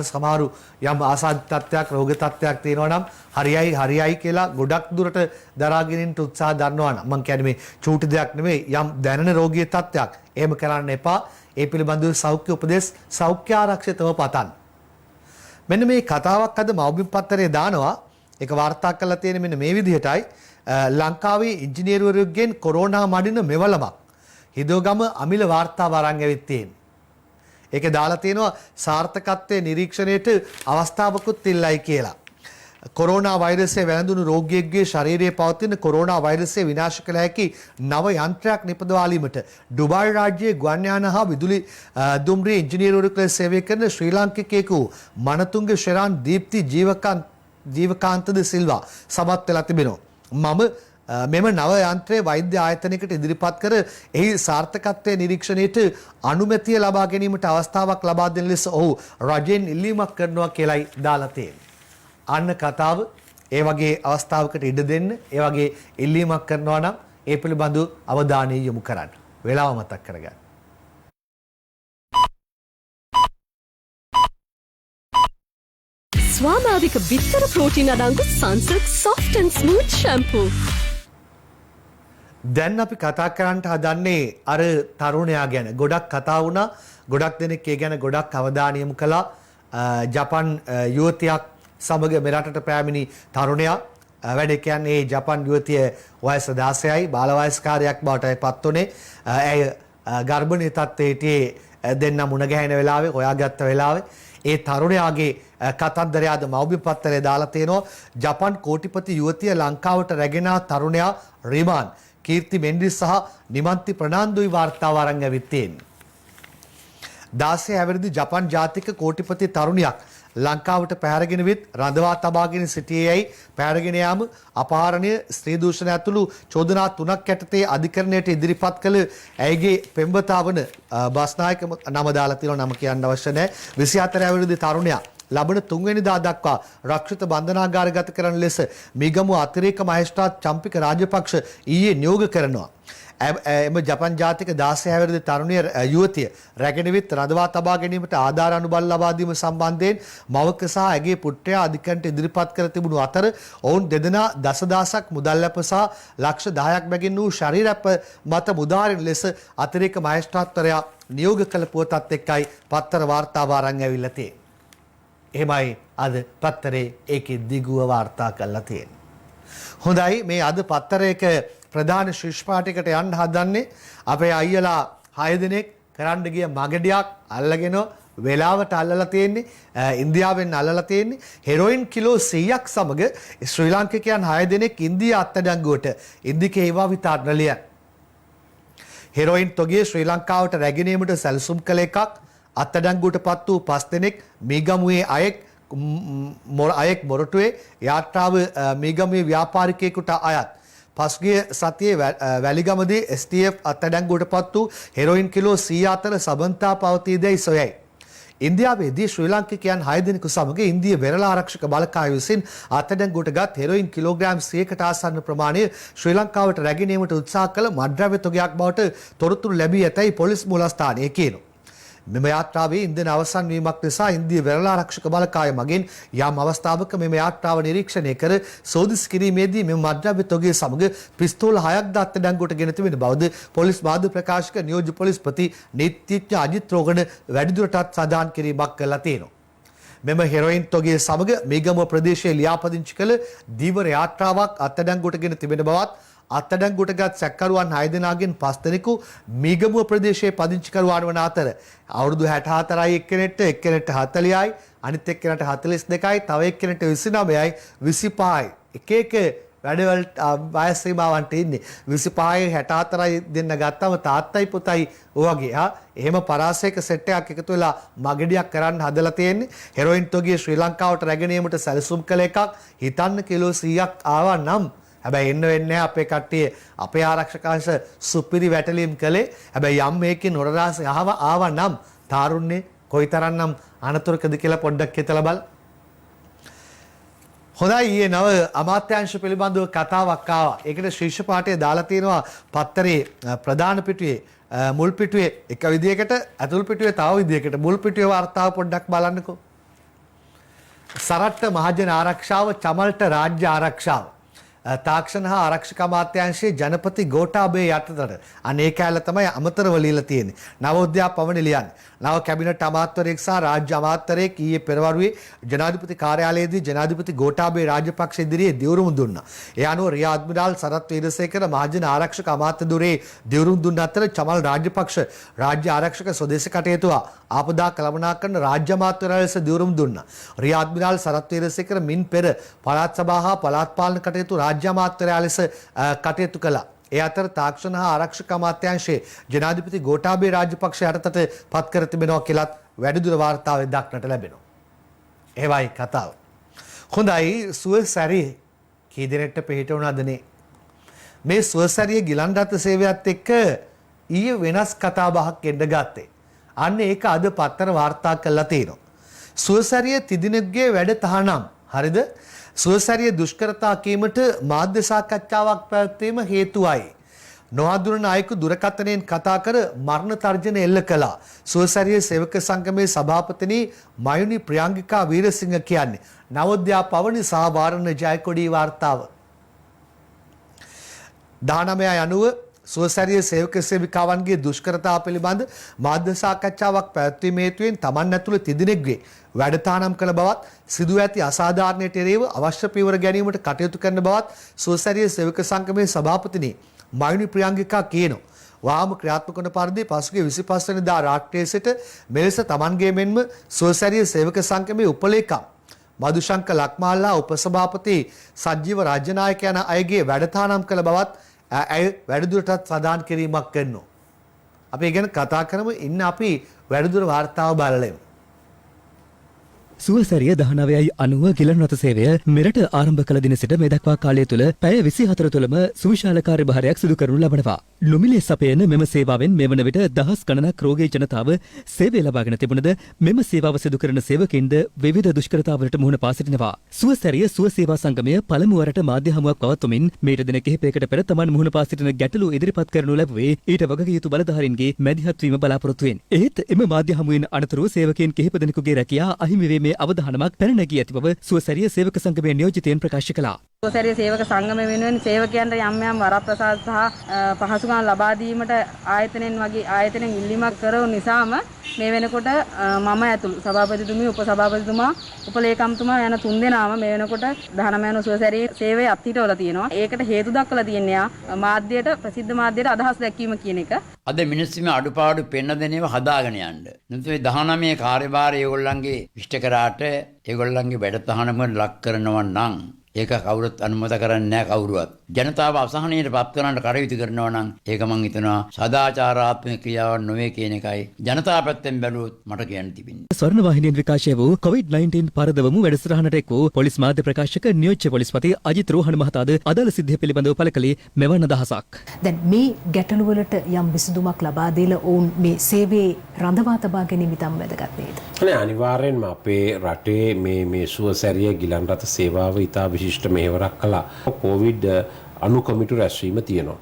සමහරු යම් ආසාදිත තත්ත්වයක්, රෝග තත්ත්වයක් තියෙනවා නම් හරියයි කියලා ගොඩක් දුරට දරාගෙන ඉන්න උත්සාහ දරනවා නම් මම කියන්නේ මේ චූටි දෙයක් නෙමෙයි, යම් දැනෙන රෝගී තත්ත්වයක්. එහෙම කරන්න එපා. ඒ පිළිබඳව සෞඛ්‍ය උපදෙස් සෞඛ්‍ය ආරක්ෂිතව පතන්න. මෙන්න මේ කතාවක් අද මව්බිම් පත්තරේ දානවා. ඒක වාර්තා කරලා තියෙන මෙන්න මේ විදිහටයි. ලංකාවේ ඉංජිනේරුවරුගෙන් කොරෝනා මඩින මෙවලමක් හිදෝගම අමිල වාර්තාව අරන් ඇවිත් තියෙනවා. ඒකේ දාලා තියෙනවා සාර්ථකත්වයේ නිරීක්ෂණයට අවස්ථාවකුත් ඉල්ලයි කියලා. කොරෝනා වෛරසය වැළඳුණු රෝගියෙකුගේ ශරීරයේ පවතින කොරෝනා වෛරසය විනාශ කළ හැකි නව යන්ත්‍රයක් නිපදවාලීමට ඩුබායි රාජ්‍යයේ ගුවන් යාන හා විදුලි දුම්රිය ඉංජිනේරුවෙකු ලෙස සේවය කරන ශ්‍රී ලාංකිකයෙකු මනතුංග ශෙරාන් දීප්ති ජීවකාන්තද සිල්වා සමත් වෙලා තිබෙනවා. මෙම නව යන්ත්‍රය වෛද්‍ය ආයතනයකට ඉදිරිපත් කර එහි සාර්ථකත්වයේ නිරීක්ෂණයට අනුමැතිය ලබා ගැනීමට අවස්ථාවක් ලබා දෙන ලෙස ඔහු රජයෙන් ඉල්ලීමක් කරනවා කියලයි දාලා තියෙන්නේ. අන්න කතාව. ඒ වගේ අවස්ථාවකට ඉඩ දෙන්න, ඒ වගේ ඉල්ලීමක් කරනවා නම් ඒ පිළිබඳව අවධානය යොමු කරන්න. වෙලාව මතක් කරගන්න. ස්වාභාවික බිත්තර ප්‍රෝටීන් අඩංගු සන්සිල්ක් soft and smooth shampoo. දැන් අපි කතා කරන්නට හදන්නේ අර තරුණයා ගැන. ගොඩක් කතා වුණා. ගොඩක් දෙනෙක් ඒ ගැන ගොඩක් අවධානය යොමු කළා. ජපන් යුවතියක් සමග මෙරටට පෑමිණි තරුණයා. වැඩ කියන්නේ ජපන් යුවතිය වයස 16යි, බාල වයස්කාරයක් බවට පත් වුණේ. ඇය ගර්භණී තත්ත්වයේ හිටියේ දෙන්න මුණ ගැහෙන වෙලාවේ, හොයාගත්ත වෙලාවේ ඒ තරුණයාගේ කතන්දරය අද මව්බිම් පත්තරේ දාලා තියෙනවා. ජපන් කෝටිපති යුවතිය ලංකාවට රැගෙන තරුණයා රිමාන් කීර්ති මෙන්ඩිස් සහ නිමන්ති ප්‍රනාන්දුයි වාර්තාව අරන් ඇවිත් තියෙන්නේ. 16 හැවිරිදි ජපන් ජාතික කෝටිපති තරුණියක් ලංකාවට පැහැරගෙන විත් රඳවා තබාගෙන සිටියේයි පැහැරගෙන යාම අපහරණය ස්ත්‍රී දූෂණ ඇතුළු චෝදනා 3ක් යටතේ අධිකරණයට ඉදිරිපත් කළ ඇයගේ පෙම්වතා වන බස්නායක නම දාලා තියෙනවා. නම කියන්න අවශ්‍ය නැහැ. 24 හැවිරිදි තරුණයා ලබන 3 වෙනිදා දක්වා රක්ෂිත බන්ධනාගාරගත කරන ලෙස මිගමුව අතිරේක මහේස්ත්‍රාත් චම්පික රාජපක්ෂ ඊයේ නියෝග කරනවා. එම ජපන් ජාතික 16 හැවිරිදි තරුණිය යුවතිය රැගෙන විත් රඳවා තබා ගැනීමට ආධාර අනුබල ලබා දීම සම්බන්ධයෙන් මවක සහ ඇගේ පුත්‍රයා අධිකරණයට ඉදිරිපත් කර තිබුණු අතර ඔවුන් දෙදෙනා දසදහසක් මුදල් ලැප සහ ලක්ෂ 10ක් බැගින් වූ ශරීරප මත මුදාරින ලෙස අතිරේක මහේස්ත්‍රාත්වරයා නියෝග කළ පුවතත් එක්කයි පත්තර වාර්තාව අරන් ඇවිල්ලා තියෙන්නේ. එහෙමයි අද පත්තරේ ඒකේ දිගුව වාර්තා කරලා තියෙන්නේ. හොඳයි, මේ අද පත්තරයක ප්‍රධාන ශිෂ්පාටිකට යන්න හදන්නේ අපේ අයියලා 6 දෙනෙක් කරන්න ගිය මගඩියක් අල්ලගෙන වෙලාවට අල්ලලා තියෙන්නේ. ඉන්දියාවෙන් අල්ලලා තියෙන්නේ හෙරොයින් කිලෝ 100ක් සමග ශ්‍රී ලාංකිකයන් 6 දෙනෙක් ඉන්දිය අත්අඩංගුවට ඉන්දිකේ ඒවා විතරලිය. හෙරොයින් තොගේ ශ්‍රී ලංකාවට රැගෙනීමට සැලසුම් කළ එකක් අත්අඩංගුවටපත් වූ 5 දෙනෙක් මීගමුවේ අයෙක් මොරටුවේ යාත්‍රාව මීගමුවේ ව්‍යාපාරිකයෙකුට අයත්. පසුගිය සතියේ වැලිගමදී STF අත්අඩංගුවටපත් වූ හෙරොයින් කිලෝ 100 අතර සබන්තා පවතීදැයි සොයයි. ඉන්දියාවේදී ශ්‍රී ලාංකිකයන් 6 දෙනෙකු සමග ඉන්දිය වෙරළ ආරක්ෂක බලකාය විසින් අත්අඩංගුවටගත් හෙරොයින් කිලෝග්‍රෑම් 100කට ආසන්න ප්‍රමාණය ශ්‍රී ලංකාවට රැගෙනීමට උත්සාහ කළ මද්ද්‍රව්‍ය තොගයක් බවට තොරතුරු ලැබී ඇතැයි පොලිස් මූලස්ථානය කියනවා. මෙම යාත්‍රාවේ ඉන්ධන අවසන් වීමක් නිසා ඉන්දිය වෙරළ ආරක්ෂක බලකාය මගින් යම් අවස්ථාවක මෙම යාත්‍රාව නිරීක්ෂණය කර සෝදිස් කිරීමේදී මෙම මද්ද්‍රව්‍ය තොගය සමග පිස්තෝල 6ක් ද අත්අඩංගුවට ගෙන තිබෙන බවද පොලිස් මාධ්‍ය ප්‍රකාශක නියෝජ්‍ය පොලිස්පති නීතිඥ අජිත් රෝගන වැඩිදුරටත් සඳහන් කිරීමක් කළා තියෙනවා. මෙම හෙරොයින් තොගය සමග මේගමුව ප්‍රදේශයේ ලියාපදිංචි කළ දීවර යාත්‍රාවක් අත්අඩංගුවට ගෙන තිබෙන බවත් අත්අඩංගුවටගත් සැකකරුවන් 6 දෙනාගෙන් 5 දෙනෙකු මීගමුව ප්‍රදේශයේ පදිංචිකරුවන් වන අතර අවුරුදු 64යි එක්කෙනෙක්ට 40යි අනිත් එක්කෙනාට 42යි තව එක්කෙනෙක්ට 29යි 25යි එක එක වැඩවලට වයස් සීමාවන්ට ඉන්නේ 25යි 64යි දෙන්න ගත්තම තාත්තයි පුතයි ඔයගේ එහෙම පරාසයක සෙට් එකක් එකතු වෙලා මගඩියක් කරන්න හදලා තියෙන්නේ. හෙරොයින් තොගය ශ්‍රී ලංකාවට රැගෙනීමට සැලසුම් කළ එකක් හිතන්න කිලෝ 100ක් ආවා නම් හැබැයි එන්න වෙන්නේ අපේ කට්ටිය අපේ ආරක්ෂකාංශ සුපිරි වැටලීම් කළේ. හැබැයි යම් මේකේ නොරදාස ආවා නම් තාරුන්නේ කොයිතරම්නම් අනතුරකද කියලා පොඩ්ඩක් හිතලා බලන්න. හොඳයි, ඊයේ නව අමාත්‍යාංශ පිළිබඳව කතාවක් ආවා. ඒකට ශීර්ෂ පාඨය දාලා තියෙනවා පත්තරේ ප්‍රධාන පිටුවේ මුල් පිටුවේ එක විදියකට ඇතුල් පිටුවේ තව විදියකට. මුල් පිටුවේ වාර්තාව පොඩ්ඩක් බලන්නකෝ. සරට්ට මහජන ආරක්ෂාව චමල්ට රාජ්‍ය ආරක්ෂාව. තාක්ෂණ හා ආරක්ෂක අමාත්‍යාංශයේ ජනපති ගෝඨාභය යටතට අනේ කැලල තමයි අමතරව ලියලා තියෙන්නේ. නවෝදයා පවණ ලියන්නේ. නව කැබිනට් අමාත්‍යවරයෙක් සහ රාජ්‍ය අමාත්‍යවරයෙක් ඊයේ පෙරවරුවේ ජනාධිපති කාර්යාලයේදී ජනාධිපති ගෝඨාභය රාජපක්ෂ ඉදිරියේ දිවුරුම් දුන්නා. ඒ අනුව රියා අද්මිරාල් සරත් වීරසේකර මහජන ආරක්ෂක අමාත්‍යදුරේ දිවුරුම් දුන්න අතර චමල් රාජපක්ෂ රාජ්‍ය ආරක්ෂක ස්වදේශ කටයුතු ආපදා කළමනාකරන රාජ්‍ය අමාත්‍යවරයා ලෙස දිවුරුම් දුන්නා. රියා අද්මිරාල් සරත් වීරසේකර මින් පෙර පළාත් සභා හා පළාත් පාලන කටයුතු රාජ්‍ය අමාත්‍යවරයා ලෙස කටයුතු කළා. ඒ අතර තාක්ෂණ හා ආරක්ෂක අමාත්‍යාංශයේ ජනාධිපති ගෝඨාභය රාජපක්ෂ යටතට පත් කර තිබෙනවා කියලත් වැඩිදුර වාර්තාවේ දක්නට ලැබෙනවා. ඒවයි කතාව. හොඳයි සුවසැරිය කී දිනකට පිට වුණාදනේ. මේ සුවසැරිය ගිලන් රථ සේවයත් එක්ක ඊයේ වෙනස් කතා බහක් එන්න ගත්තේ. අන්න ඒක අද පත්තර වාර්තා කළා තියෙනවා. සුවසැරිය තිදිනෙත්ගේ වැඩ තහනම්. හරිද? සුවසැරිය දුෂ්කරතා කීමට මාධ්‍ය සාකච්ඡාවක් පැවැත්වීම හේතුවයි. නොහඳුනන අයෙකු දුරකථනයෙන් කතා කර මරණ තර්ජන එල්ල කළා. සුවසැරිය සේවක සංගමේ සභාපතිනි මයුනි ප්‍රියංගිකා වීරසිංහ කියන්නේ. නවෝදයා පවණි සහ වාරණ ජයකොඩි වාර්තාව. 19 යනුව සුවසැරිය සේවක සේවිකාවන්ගේ දුෂ්කරතා පිළිබඳ මාධ්‍ය සාකච්ඡාවක් පැවැත්වීම හේතුවෙන් තමන් ඇතුළු තිදෙනෙක්ගේ වැඩතානම් කළ බවත් සිදු ඇති අසාධාරණයට එරෙහිව අවශ්‍ය පියවර ගැනීමට කටයුතු කරන බවත් සුවසැරිය සේවක සංගමේ සභාපතිනි මයුනි ප්‍රියංගිකා කියනවා. වාම ක්‍රියාත්මක වන පරිදි පසුගිය 25 වෙනිදා රාත්‍රියේ සිට මෙලෙස තමන්ගේ මෙන්ම සුවසැරිය සේවක සංගමේ උපලේකම් මදුශංක ලක්මාල්ලා උපසභාපති සජීව රාජ්‍යනායක යන අයගේ වැඩතානම් කළ බවත් ඇය වැඩිදුරටත් සඳහන් කිරීමක් කරනවා. අපි ගැන කතා කරමු. ඉන්න අපි වැඩිදුර වාර්තාව බලලෙමු. සුවසැරිය 1990 ගිලන් රථ සේවය මෙරට ආරම්භ කළ දින සිට මේ දක්වා කාලය තුල පැය 24 තුළම සුවිශාල කාර්යභාරයක් සිදු කරනු ලබනවා. නොමිලේ සපයන මෙම සේවාවෙන් මෙවන විට දහස් ගණනක් රෝගී ජනතාව සේවය ලබාගෙන තිබුණද මෙම සේවාව සිදු කරන සේවකයින්ද විවිධ දුෂ්කරතාවලට මුහුණ පා සිටිනවා. සුවසැරිය සුව සේවා සංගමය පළමු වරට මාධ්‍ය හමුවක් පවත්වමින් මේට දින කිහිපයකට පෙර තමන් මුහුණ පා සිටින ගැටලු ඉදිරිපත් කරනු ලැබුවේ ඊට වගකිය යුතු බලධාරීන්ගේ මැදිහත් වීම බලාපොරොත්තු වෙන. එහෙත් එම මාධ්‍ය හමුවෙන් අනතුරු සේවකයන් කිහිප දෙනෙකුගේ රැකියා අහිමි වීමේ අවධානමක් පැන නැගී ඇති බව සුවසැරිය සේවක සංගමේ නියෝජිතයන් ප්‍රකාශ කළා. සුවසැරිය සේවක සංගමය වෙනුවෙන් සේවකයන්ට යම් යම් වරප්‍රසාද සහ පහසුකම් ලබා දීමට ආයතනෙන් ඉල්ලීමක් කරව නිසාම මේ වෙනකොට මම ඇතුළු සභාපතිතුමී උපසභාපතිතුමා උපලේකම්තුමා යන තුන් දෙනාම මේ වෙනකොට 19 යන සුවසැරිය සේවයේ අත්හිටවලා තියෙනවා. ඒකට හේතු දක්වලා තියන්නේ මාධ්‍යයට ප්‍රසිද්ධ මාධ්‍යයට අදහස් දැක්වීම කියන එක. අද මිනිස්සුම අඩුපාඩු පෙන්න දෙනේව හදාගෙන යන්න. නැත්නම් මේ 19 කාර්යභාරය ඒගොල්ලන්ගේ ඉෂ්ට කරාට ඒගොල්ලන්ගේ වැඩතහනම ලක් කරනවා නම් ඒක කවුරුත් අනුමත කරන්නේ නැහැ කවුරුවත්. ජනතාව අසහනයට පත් කරන්න කටයුතු කරනවා නම් ඒක මං හිතනවා සදාචාරාත්මක ක්‍රියාවක් නොවේ කියන එකයි ජනතාව පැත්තෙන් බැලුවොත් මට කියන්න තිබෙන්නේ. ස්වර්ණ வாහිනියෙන් විකාශය වූ COVID-19 පරදවමු වැඩසටහනට එක් වූ පොලිස් මාධ්‍ය ප්‍රකාශක නියෝජ්‍ය පොලිස්පති අජිත් රෝහණ මහතාද අදාළ සිද්ධිය පිළිබඳව පළ කළේ මෙවන් අදහසක්. දැන් මේ ගැටලු වලට යම් විසඳුමක් ලබා දීලා ඔවුන් මේ සේවයේ රඳවා තබා ගැනීම ඉතාම වැදගත් නේද? අනිවාර්යෙන්ම අපේ රටේ මේ සුවසැරිය ගිලන් රථ සේවාව ඉතා විශිෂ්ට මෙහෙවරක් කළා. කොවිඩ් අනු කමිටු රැස්වීම තියෙනවා.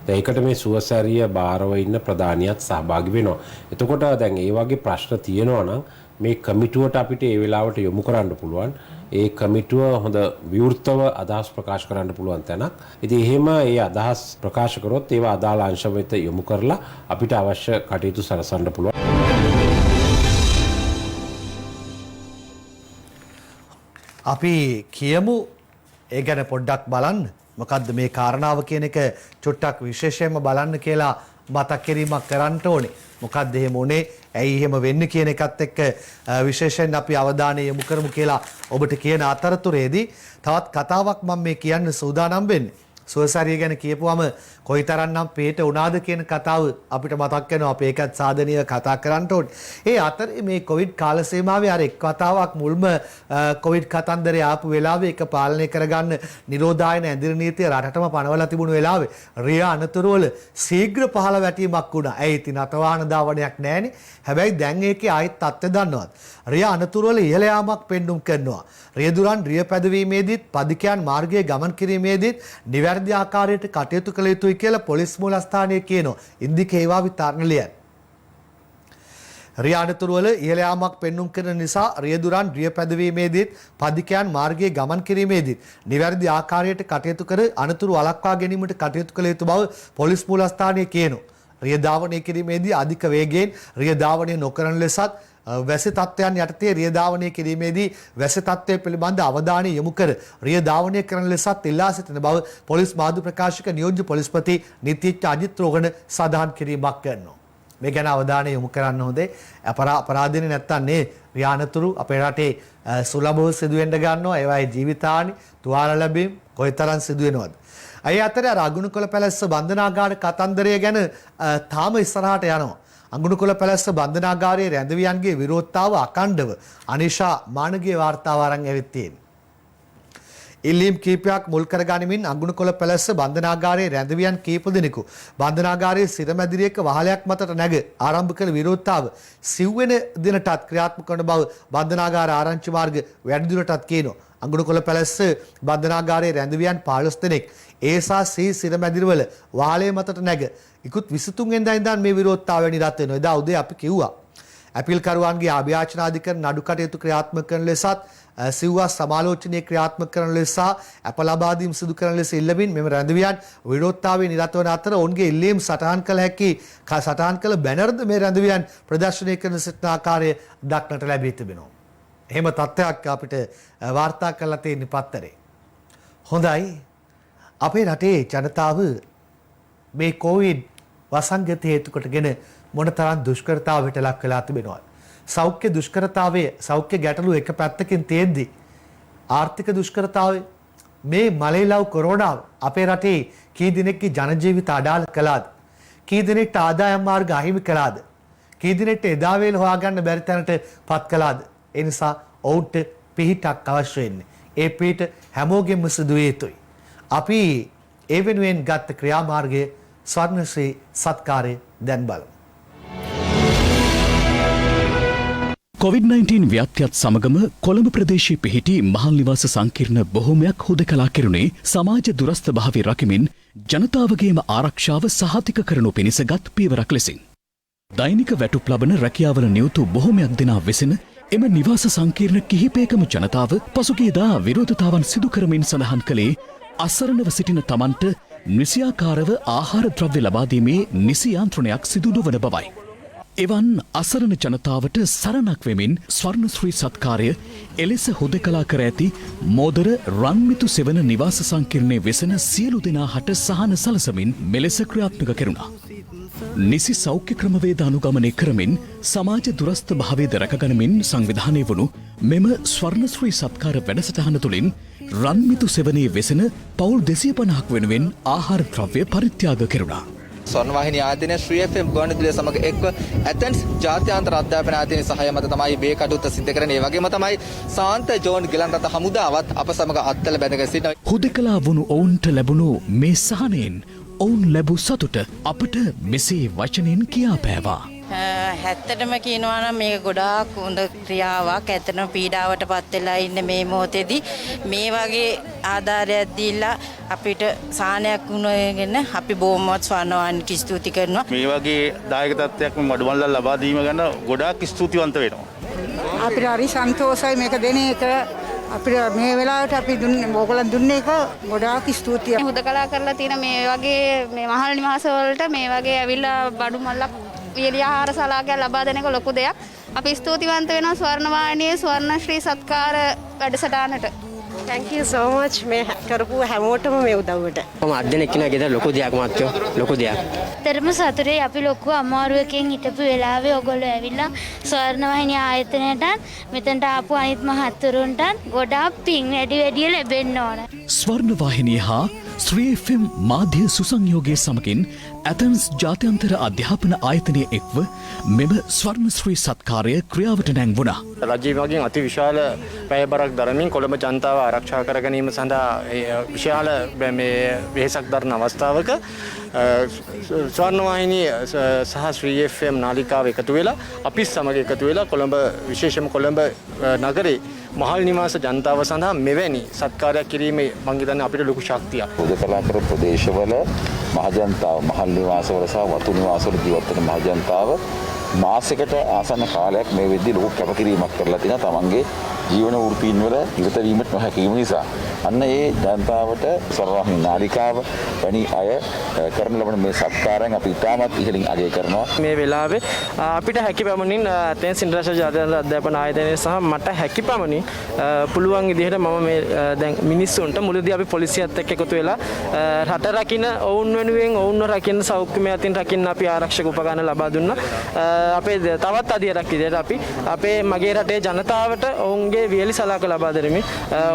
ඒකට මේ සුවසැරිය බාරව ඉන්න ප්‍රධානියත් සහභාගී වෙනවා. එතකොට දැන් ඒ වගේ ප්‍රශ්න තියෙනවා නම් මේ කමිටුවට අපිට ඒ වෙලාවට යොමු කරන්න පුළුවන්. ඒ කමිටුව හොඳ විවෘතව අදහස් ප්‍රකාශ කරන්න පුළුවන් තැනක්. ඉතින් එහෙම ඒ අදහස් ප්‍රකාශ කරොත් ඒවා අදාළ අංශ වෙත යොමු කරලා අපිට අවශ්‍ය කටයුතු සලසන්න පුළුවන්. අපි කියමු ඒ ගැන පොඩ්ඩක් බලන්න. මොකද්ද මේ කාරණාව කියන එක චුට්ටක් විශේෂයෙන්ම බලන්න කියලා මතක් කිරීමක් කරන්න ඕනේ. මොකද්ද එහෙම උනේ? ඇයි එහෙම වෙන්නේ කියන එකත් එක්ක විශේෂයෙන් අපි අවධානය යොමු කරමු කියලා ඔබට කියන අතරතුරේදී තවත් කතාවක් මම මේ කියන්න සූදානම් වෙන්නේ. සුවසැරිය ගැන කියපුවම කොයිතරම්නම් පේට උනාද කියන කතාව අපිට මතක් වෙනවා. අපි ඒකත් සාධනීය කතා කරන්න ඕනේ. ඒ අතරේ මේ කොවිඩ් කාල සීමාවේ අර එක් කතාවක් මුල්ම කොවිඩ් කතන්දරේ ආපු වෙලාවේ ඒක පාලනය කරගන්න නිරෝධායන ඇඳිරි නීතිය රටටම පනවලා තිබුණු වෙලාවේ රියා අනතුරුවල ශීඝ්‍ර පහළ වැටීමක් වුණා. ඒ ඉතින් අතවාහන ධාවනයක් නැහැනේ. හැබැයි දැන් ඒකේ ආයෙත් තත්ත්වය දන්නවත්. රියා අනතුරුවල ඉහළ යාමක් පෙන්눔 කරනවා. රියදුරන් රිය පැදවීමේදීත් පදිකයන් මාර්ගයේ ගමන් කිරීමේදීත් නිවැරදි ආකාරයට කටයුතු කළ යුතුයි කියලා පොලිස් මූලස්ථානය කියනවා. ඉන්දික ඒවා විතරණ ලියන. රියානතුරුවල ඉහළ යාමක් පෙන්눔 කරන නිසා රියදුරන් රිය පැදවීමේදීත් පදිකයන් මාර්ගයේ ගමන් කිරීමේදීත් නිවැරදි ආකාරයට කටයුතු කර අනතුරු වළක්වා ගැනීමට කටයුතු කළ යුතු බව පොලිස් මූලස්ථානයේ කියනවා. රිය ධාවනය කිරීමේදී අධික වේගයෙන් රිය ධාවනය නොකරන ලෙසත් වැසි තත්ත්වයන් යටතේ රිය ධාවනය කිරීමේදී වැසි තත්ත්වය පිළිබඳ අවධානය යොමු කර රිය ධාවනය කරන ලෙසත් ඉල්ලා සිටින බව පොලිස් මාධ්‍ය ප්‍රකාශක නියෝජ්‍ය පොලිස්පති නීතිඥ අජිත් රෝගණ සඳහන් කිරීමක් කරනවා. මේ ගැන අවධානය යොමු කරන්න හොඳේ. අපරාධනේ නැත්තම් නේ රියානතුරු අපේ රටේ සුලභව සිදු වෙන්න ගන්නවා. ඒවායේ ජීවිතානි තුවාල ලැබීම් කොයිතරම් සිදු වෙනවද? අය අතර අගුණකොළ පැලැස්ස බන්ධනාගාර කතන්දරය ගැන තාම ඉස්සරහට යනවා. අගුණකොළ පැලැස්ස බන්ධනාගාරයේ රැඳවියන්ගේ විරෝධතාව අකණ්ඩව අනිෂා මානගේ වාර්තාව අරන් ඇවිත් තියෙනවා. ඉල්ලීම් කීපයක් මුල් කරගනිමින් අගුණකොළ පැලැස්ස බන්ධනාගාරයේ රැඳවියන් කීප දෙනෙකු බන්ධනාගාරයේ සිරමැදිරියක වහලයක් මතට නැග ආරම්භ කළ විරෝධතාව සිව්වෙන දිනටත් ක්‍රියාත්මක වන බව බන්ධනාගාර ආරංචි මාර්ග වැඩිදුරටත් කියනවා. අගුණකොළ පැලැස්ස බන්ධනාගාරයේ රැඳවියන් 15 දෙනෙක් ඒසා සී සිරමැදිරිවල වහලේ මතට නැග ඉක්ුත් 23 වෙනිදා ඉඳන් මේ විරෝධතාවය නිරත වෙනවා. එදා උදේ අපි කිව්වා අපීල් කරුවන්ගේ අභියාචන අධිකරණ නඩු කටයුතු ක්‍රියාත්මක කරන ලෙසත් සිව්වා සමාලෝචනයේ ක්‍රියාත්මක කරන ලෙස අප ලබා දීම් සිදු කරන ලෙස ඉල්ලමින් මෙම රැඳවියන් විරෝධතාවයේ නිරත වන අතර ඔවුන්ගේ ඉල්ලීම් සටහන් කළ බැනර්ද මේ රැඳවියන් ප්‍රදර්ශනය කරන සිටින ආකාරය දක්නට ලැබී තිබෙනවා. එහෙම තත්ත්වයක් අපිට වාර්තා කරලා තියෙන පත්තරේ. හොඳයි. අපේ රටේ ජනතාව මේ කොවිඩ් වසංගත හේතු කොටගෙන මොනතරම් දුෂ්කරතාවයට ලක් වෙලා තිබෙනවද? සෞඛ්‍ය දුෂ්කරතාවයේ සෞඛ්‍ය ගැටලු එක පැත්තකින් තියෙද්දි ආර්ථික දුෂ්කරතාවයේ මේ මලේලව් කොරෝනාව අපේ රටේ කී දිනෙකගේ ජන ජීවිත අඩාල කළාද? කී දිනෙකට ආදායම් මාර්ග අහිමි කළාද? කී දිනෙකට එදා වේල හොයාගන්න බැරි තැනට පත් කළාද? ඒ නිසා ඔවුන්ට පිහිටක් අවශ්‍ය වෙන්නේ. ඒ පිහිට හැමෝගෙම සිදු විය යුතුයි. අපි ඒ වෙනුවෙන් ගත්ත ක්‍රියාමාර්ගයේ ස්වර්ණශ්‍රී සත්කාරය දැන් බලමු. COVID-19 ව්‍යාප්තියත් සමගම කොළඹ ප්‍රදේශයේ පිහිටි මහල් නිවාස සංකීර්ණ බොහෝමයක් හුදකලා කෙරුණේ සමාජ දුරස්ථ භාවය රකිමින් ජනතාවගේම ආරක්ෂාව සහතික කරනු පිණිසගත් පියවරක් ලෙසින්. දෛනික වැටුප් ලබන රැකියාවල නියුතු බොහෝමයක් දෙනා වෙසෙන එම නිවාස සංකීර්ණ කිහිපයකම ජනතාව පසුගියදා විරෝධතාවන් සිදු කරමින් සඳහන් කළේ අසරණව සිටින තමන්ට නිසියාකාරව ආහාර ද්‍රව්‍ය ලබා දීමේ නිසි යාන්ත්‍රණයක් සිදු නොවන බවයි. එවන් අසරණ ජනතාවට සරණක් වෙමින් ස්වර්ණශ්‍රී සත්කාරය එලෙස හුදකලා කර ඇති මෝදර රන්මිතු සෙවන නිවාස සංකීර්ණයේ වෙසෙන සියලු දෙනා හට සහන සලසමින් මෙලෙස ක්‍රියාත්මක කෙරුණා. නිසි සෞඛ්‍ය ක්‍රමවේද අනුගමනය කරමින් සමාජ දුරස්ථ භාවයද රැකගනිමින් සංවිධානය වුණු මෙම ස්වර්ණශ්‍රී සත්කාර වැඩසටහන තුළින් රන්මිතු සෙවනයේ වෙසෙන පවුල් 250ක් වෙනුවෙන් ආහාර ද්‍රව්‍ය පරිත්‍යාග කෙරුණා. ස්වර්ණවාහිනී ආයතනය ශ්‍රී FM ගුවන්විදුලිය සමග එක්ව ඇතන්ස් ජාත්‍යන්තර අධ්‍යාපන ආයතනයේ සහාය මත තමයි මේ කටයුත්ත සිදු කරන්නේ. ඒ වගේම තමයි සාන්ත ජෝන් ගිලන්රට හමුදාවත් අප සමග අත්වල බැඳගෙන සිටිනවා. හුදකලා වුණු ඔවුන්ට ලැබුණු මේ සහනයෙන් ඔවුන් ලැබූ සතුට අපට මෙසේ වචනෙන් කියා පෑවා. ඇත්තටම කියනවා නම් මේක ගොඩාක් හොඳ ක්‍රියාවක්. ඇත්තටම පීඩාවට පත් වෙලා ඉන්න මේ මොහොතේදී මේ වගේ ආධාරයක් දීලා අපිට සාහනයක් වුණගෙන අපි බොහොමවත් ස්වර්ණවාහිනියට ස්තුති කරනවා. මේ වගේ දායක තත්ත්වයක් මඩුමල්ලා ලබා දීම ගැන ගොඩාක් ස්තුතිවන්ත වෙනවා. අපිට හරි සන්තෝෂයි මේක දෙන එක. අපිට මේ වෙලාවට අපි ඕගොල්ලන් දුන්නේ එක ගොඩාක් ස්තුතියි. හුදකලා කරලා තියෙන මේ වගේ මේ මහල් නිවාස වලට මේ වගේ ඇවිල්ලා බඩු මල්ලක් වියලි ආහාර සලාකයක් ලබා දෙන එක ලොකු දෙයක්. අපි ස්තුතිවන්ත වෙනවා ස්වර්ණවාහිනියේ ස්වර්ණශ්‍රී සත්කාර වැඩසටහනට. Thank you so much මේ කරපු හැමෝටම මේ උදව්වට. මම අද්දෙනෙක් කෙනා ගෙදර ලොකු දෙයක් මහත්තයෝ ලොකු දෙයක්. තරම සතුටේ අපි ලොකු අමාරුවකින් හිටපු වෙලාවේ ඔයගොල්ලෝ ඇවිල්ලා ස්වර්ණවාහිනිය ආයතනයට මෙතනට ආපු අනිත් මහත්තුරුන්ට ගොඩාක් පින් වැඩි ලැබෙන්න ඕන. ස්වර්ණවාහිනිය හා ශ්‍රී FM මාධ්‍ය සුසංයෝගයේ සමගින් ඇතන්ස් ජාත්‍යන්තර අධ්‍යාපන ආයතනයේ එක්ව මෙම ස්වර්ණශ්‍රී සත්කාරය ක්‍රියාවට නැංවුණා. රජය වගේ අති විශාල පැයබරක් දරමින් කොළඹ ජනතාව ආරක්ෂා කර ගැනීම සඳහා විශාල වෙහෙසක් දරන අවස්ථාවක ස්වර්ණවාහිනිය සහ ශ්‍රී FM නාලිකාව එකතු වෙලා අපි සමග එකතු වෙලා කොළඹ විශේෂම කොළඹ නගරේ මහල් නිවාස ජනතාව සඳහා මෙවැනි සත්කාරයක් කිරීමේ මං හිතන්නේ අපිට ලොකු ශක්තියක්. හුදකලා කර ප්‍රදේශවල මහජනතාව මහල් නිවාසවල සහ වතු නිවාසවල ජීවත් වෙන මහජනතාව මාසයකට ආසන්න කාලයක් මේ වෙද්දී ලොකු කැපකිරීමක් කරලා තියෙනවා තමන්ගේ ජීවන වෘත්තීන් වල ඉවත වීමට නොහැකි වීම නිසා. අන්න ඒ ජනතාවට සර්වවාහිනී නාලිකාව වැනි අය කරන ලබන මේ සත්කාරයෙන් අපි ඉතාමත් ඉහළින් අගය කරනවා. මේ වෙලාවේ අපිට හැකි පමණින් ඇතෙන්ස් ඉන්ටර්නැෂනල් ජාත්‍යන්තර අධ්‍යාපන ආයතනයේ සහ මට හැකි පමණින් පුළුවන් විදිහට මම මේ දැන් මිනිස්සුන්ට මුලදී අපි පොලිසියත් එක්ක එකතු වෙලා රට රකින්න ඔවුන් වෙනුවෙන් ඔවුන්ව රකින්න සෞඛ්‍යමය අතින් රකින්න අපි ආරක්ෂක උපකරණ ලබා දුන්නා. අපේ තවත් අධ්‍යයනයක් විදිහට අපි අපේ මගේ රටේ ජනතාවට ඔවුන්ගේ වියලි සලාක ලබා දෙමින්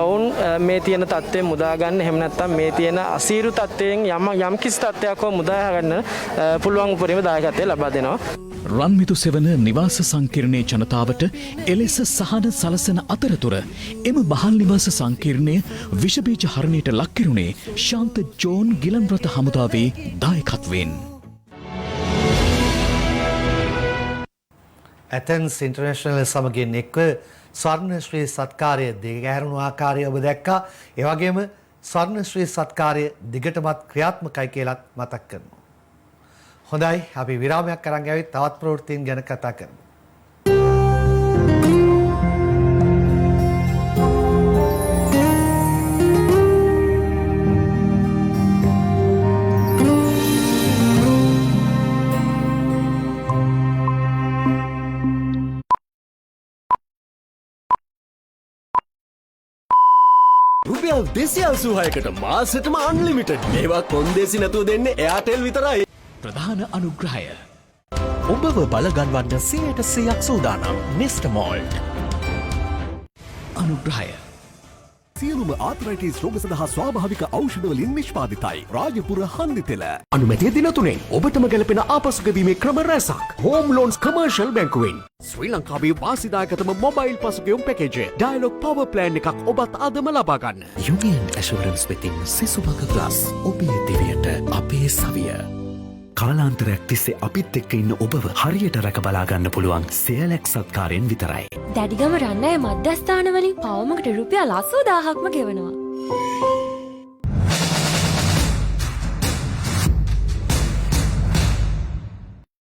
ඔවුන් මේ තියෙන තත්ත්වයෙන් මුදා ගන්න එහෙම නැත්නම් මේ තියෙන අසීරු තත්ත්වයෙන් යම් කිසි තත්ත්වයක් හෝ මුදා ගන්න පුළුවන් උපරිම දායකත්වය ලබා දෙනවා. රන්මිතු සෙවන නිවාස සංකීර්ණයේ ජනතාවට එලෙස සහන සලසන අතරතුර එම මහල් නිවාස සංකීර්ණය විෂබීජ හරණයට ලක්කිරුණේ ශාන්ත ජෝන් ගිලන්රත හමුදාවේ දායකත්වයෙන්. ඇතැන්ස් ඉන්ටර්නැෂනල් සමගින් එක්ව ස්වර්ණ ශ්‍රී සත්කාරය දිගහැරුණු ආකාරය ඔබ දැක්කා. ඒ වගේම ස්වර්ණ ශ්‍රී සත්කාරය දිගටමත් ක්‍රියාත්මකයි කියලාත් මතක් කරනවා. හොඳයි අපි විරාමයක් අරන් ආවිත් තවත් ප්‍රවෘත්තීන් ගැන කතා කරමු. රුපියල් 286කට මාසෙටම අන්ලිමිටඩ්. මේවා කොන්දේසි නැතුව දෙන්නේ එයාටෙල් විතරයි. ප්‍රධාන අනුග්‍රහය ඔබව බලගන්වන්න 100% සූදානම් නෙස්ටමෝල්ට්. අනුග්‍රහය සියලුම ආතරයිටිස් රෝග සඳහා ස්වාභාවික ඖෂධවලින් නිෂ්පාදිතයි. රාජපුර හන්දි තෙල. අනුමැතිය දින 3න් ඔබටම ගැලපෙන ආපසු ගෙවීමේ ක්‍රම රැසක්. හෝම් ලෝන්ස් කමර්ෂල් බැංකුවෙන්. ශ්‍රී ලංකාවේ වාසිදායකතම මොබයිල් පසුගියුම් පැකේජය ඩයලොග් පවර් ප්ලෑන් එකක් ඔබත් අදම ලබා ගන්න. යුනියන් ඇෂුරන්ස් වෙතින් සිසුවක ප්ලස් ඔබේ දිවියට අපේ සවිය. කාලාන්තරයක් තිස්සේ අපිත් එක්ක ඉන්න ඔබව හරියට රැක බලා ගන්න පුළුවන් සේලෙක් සත්කාරයෙන් විතරයි. දැඩිගම රන්නය මධ්‍යස්ථානවලින් පවමකට රුපියල් 80000ක්ම ගෙවනවා.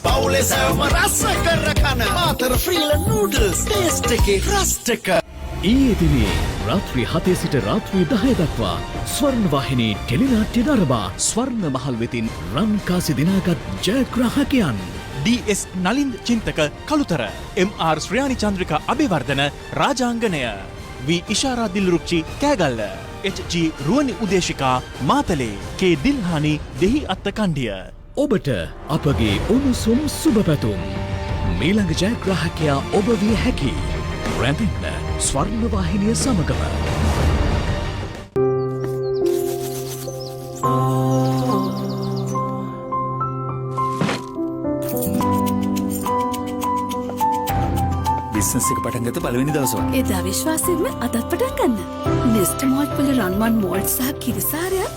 පවුලේ සෑම රස කර කන මාතර ෆ්‍රීල නූඩල්ස් ටේස්ට් එකේ රස්ට් එක. ඊයේ දිනේ රාත්‍රී 7 සිට රාත්‍රී 10 දක්වා ස්වර්ණවාහිනී ටෙලිනාට්‍ය නරඹා ස්වර්ණ මහල් වෙතින් රන් කාසි දිනාගත් ජයග්‍රාහකයන් DS නලින්ද චින්තක Kalutara, MR Sriyani Chandrika Abeywardena රාජාංගනය, V Ishara දිල්රුක්චි Kegalle, HG රුවනි Udeshika Matale, K Dilhani දෙහි අත්ත කණ්ඩිය. ඔබට අපගේ උණුසුම් සුබ පැතුම්. මීළඟ ජයග්‍රාහකයා ඔබ විය හැකි. රැඳෙන්න ස්වර්ණවාහිනිය සමගම. බිස්නස් එක පටන් ගත්ත පළවෙනි දවස වගේ. එදා විශ්වාසයෙන්ම අදත් පටන් ගන්න. නෙස්ට් මෝල්ට් වල රන්වන් මෝල්ට් සහ කිරිසාරයක්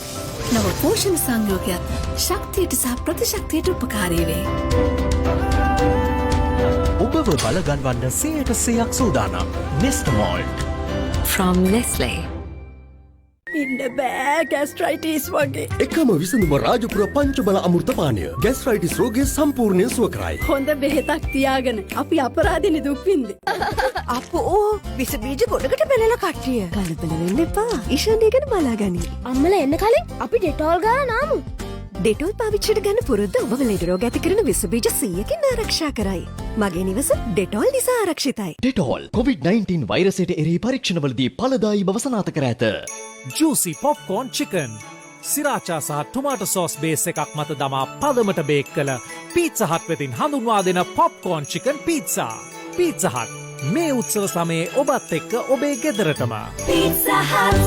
නව පෝෂණ සංයෝගයක් ශක්තියට සහ ප්‍රතිශක්තියට උපකාරී වේ. ඔබව බලගන්වන්න 100% සූදානම් නෙස්ටමෝල්ට්. From Nestle. ඉන්න බෑ ගැස්ට්‍රයිටිස් වගේ. එකම විසඳුම රාජපුර පංචබල අමෘත පානය. ගැස්ට්‍රයිටිස් රෝගය සම්පූර්ණයෙන් සුව කරයි. හොඳ බෙහෙතක් තියාගෙන අපි අපරාධෙනි දුක් විඳේ. අපෝ විස බීජ ගොඩකට බැලලා කට්ටිය. කලබල වෙන්න එපා. ඉෂාන්ගේ ගැන බලාගනි. අම්මලා එන්න කලින් අපි ඩෙටෝල් ගාලා නාමු. ඩෙටෝල් පාවිච්චිට ගන්න පුරුද්ද ඔබ ලෙඩ රෝග ඇති කරන විස බීජ 100කින් ආරක්ෂා කරයි. මගේ නිවස ඩෙටෝල් නිසා ආරක්ෂිතයි. ඩෙටෝල් COVID-19 වෛරසයට එරෙහි පරීක්ෂණවලදී ඵලදායී බව සනාථ කර ඇත. ජූසි පොප්කෝන් චිකන් සිරාචා සහ ටොමාටෝ සෝස් බේස් එකක් මත දමා පදමට බේක් කළ පීට්සා හට් වෙතින් හඳුන්වා දෙන පොප්කෝන් චිකන් පීට්සා. පීට්සා හට් මේ උත්සව සමයේ ඔබත් එක්ක ඔබේ ගෙදරටම. පීට්සා හට්.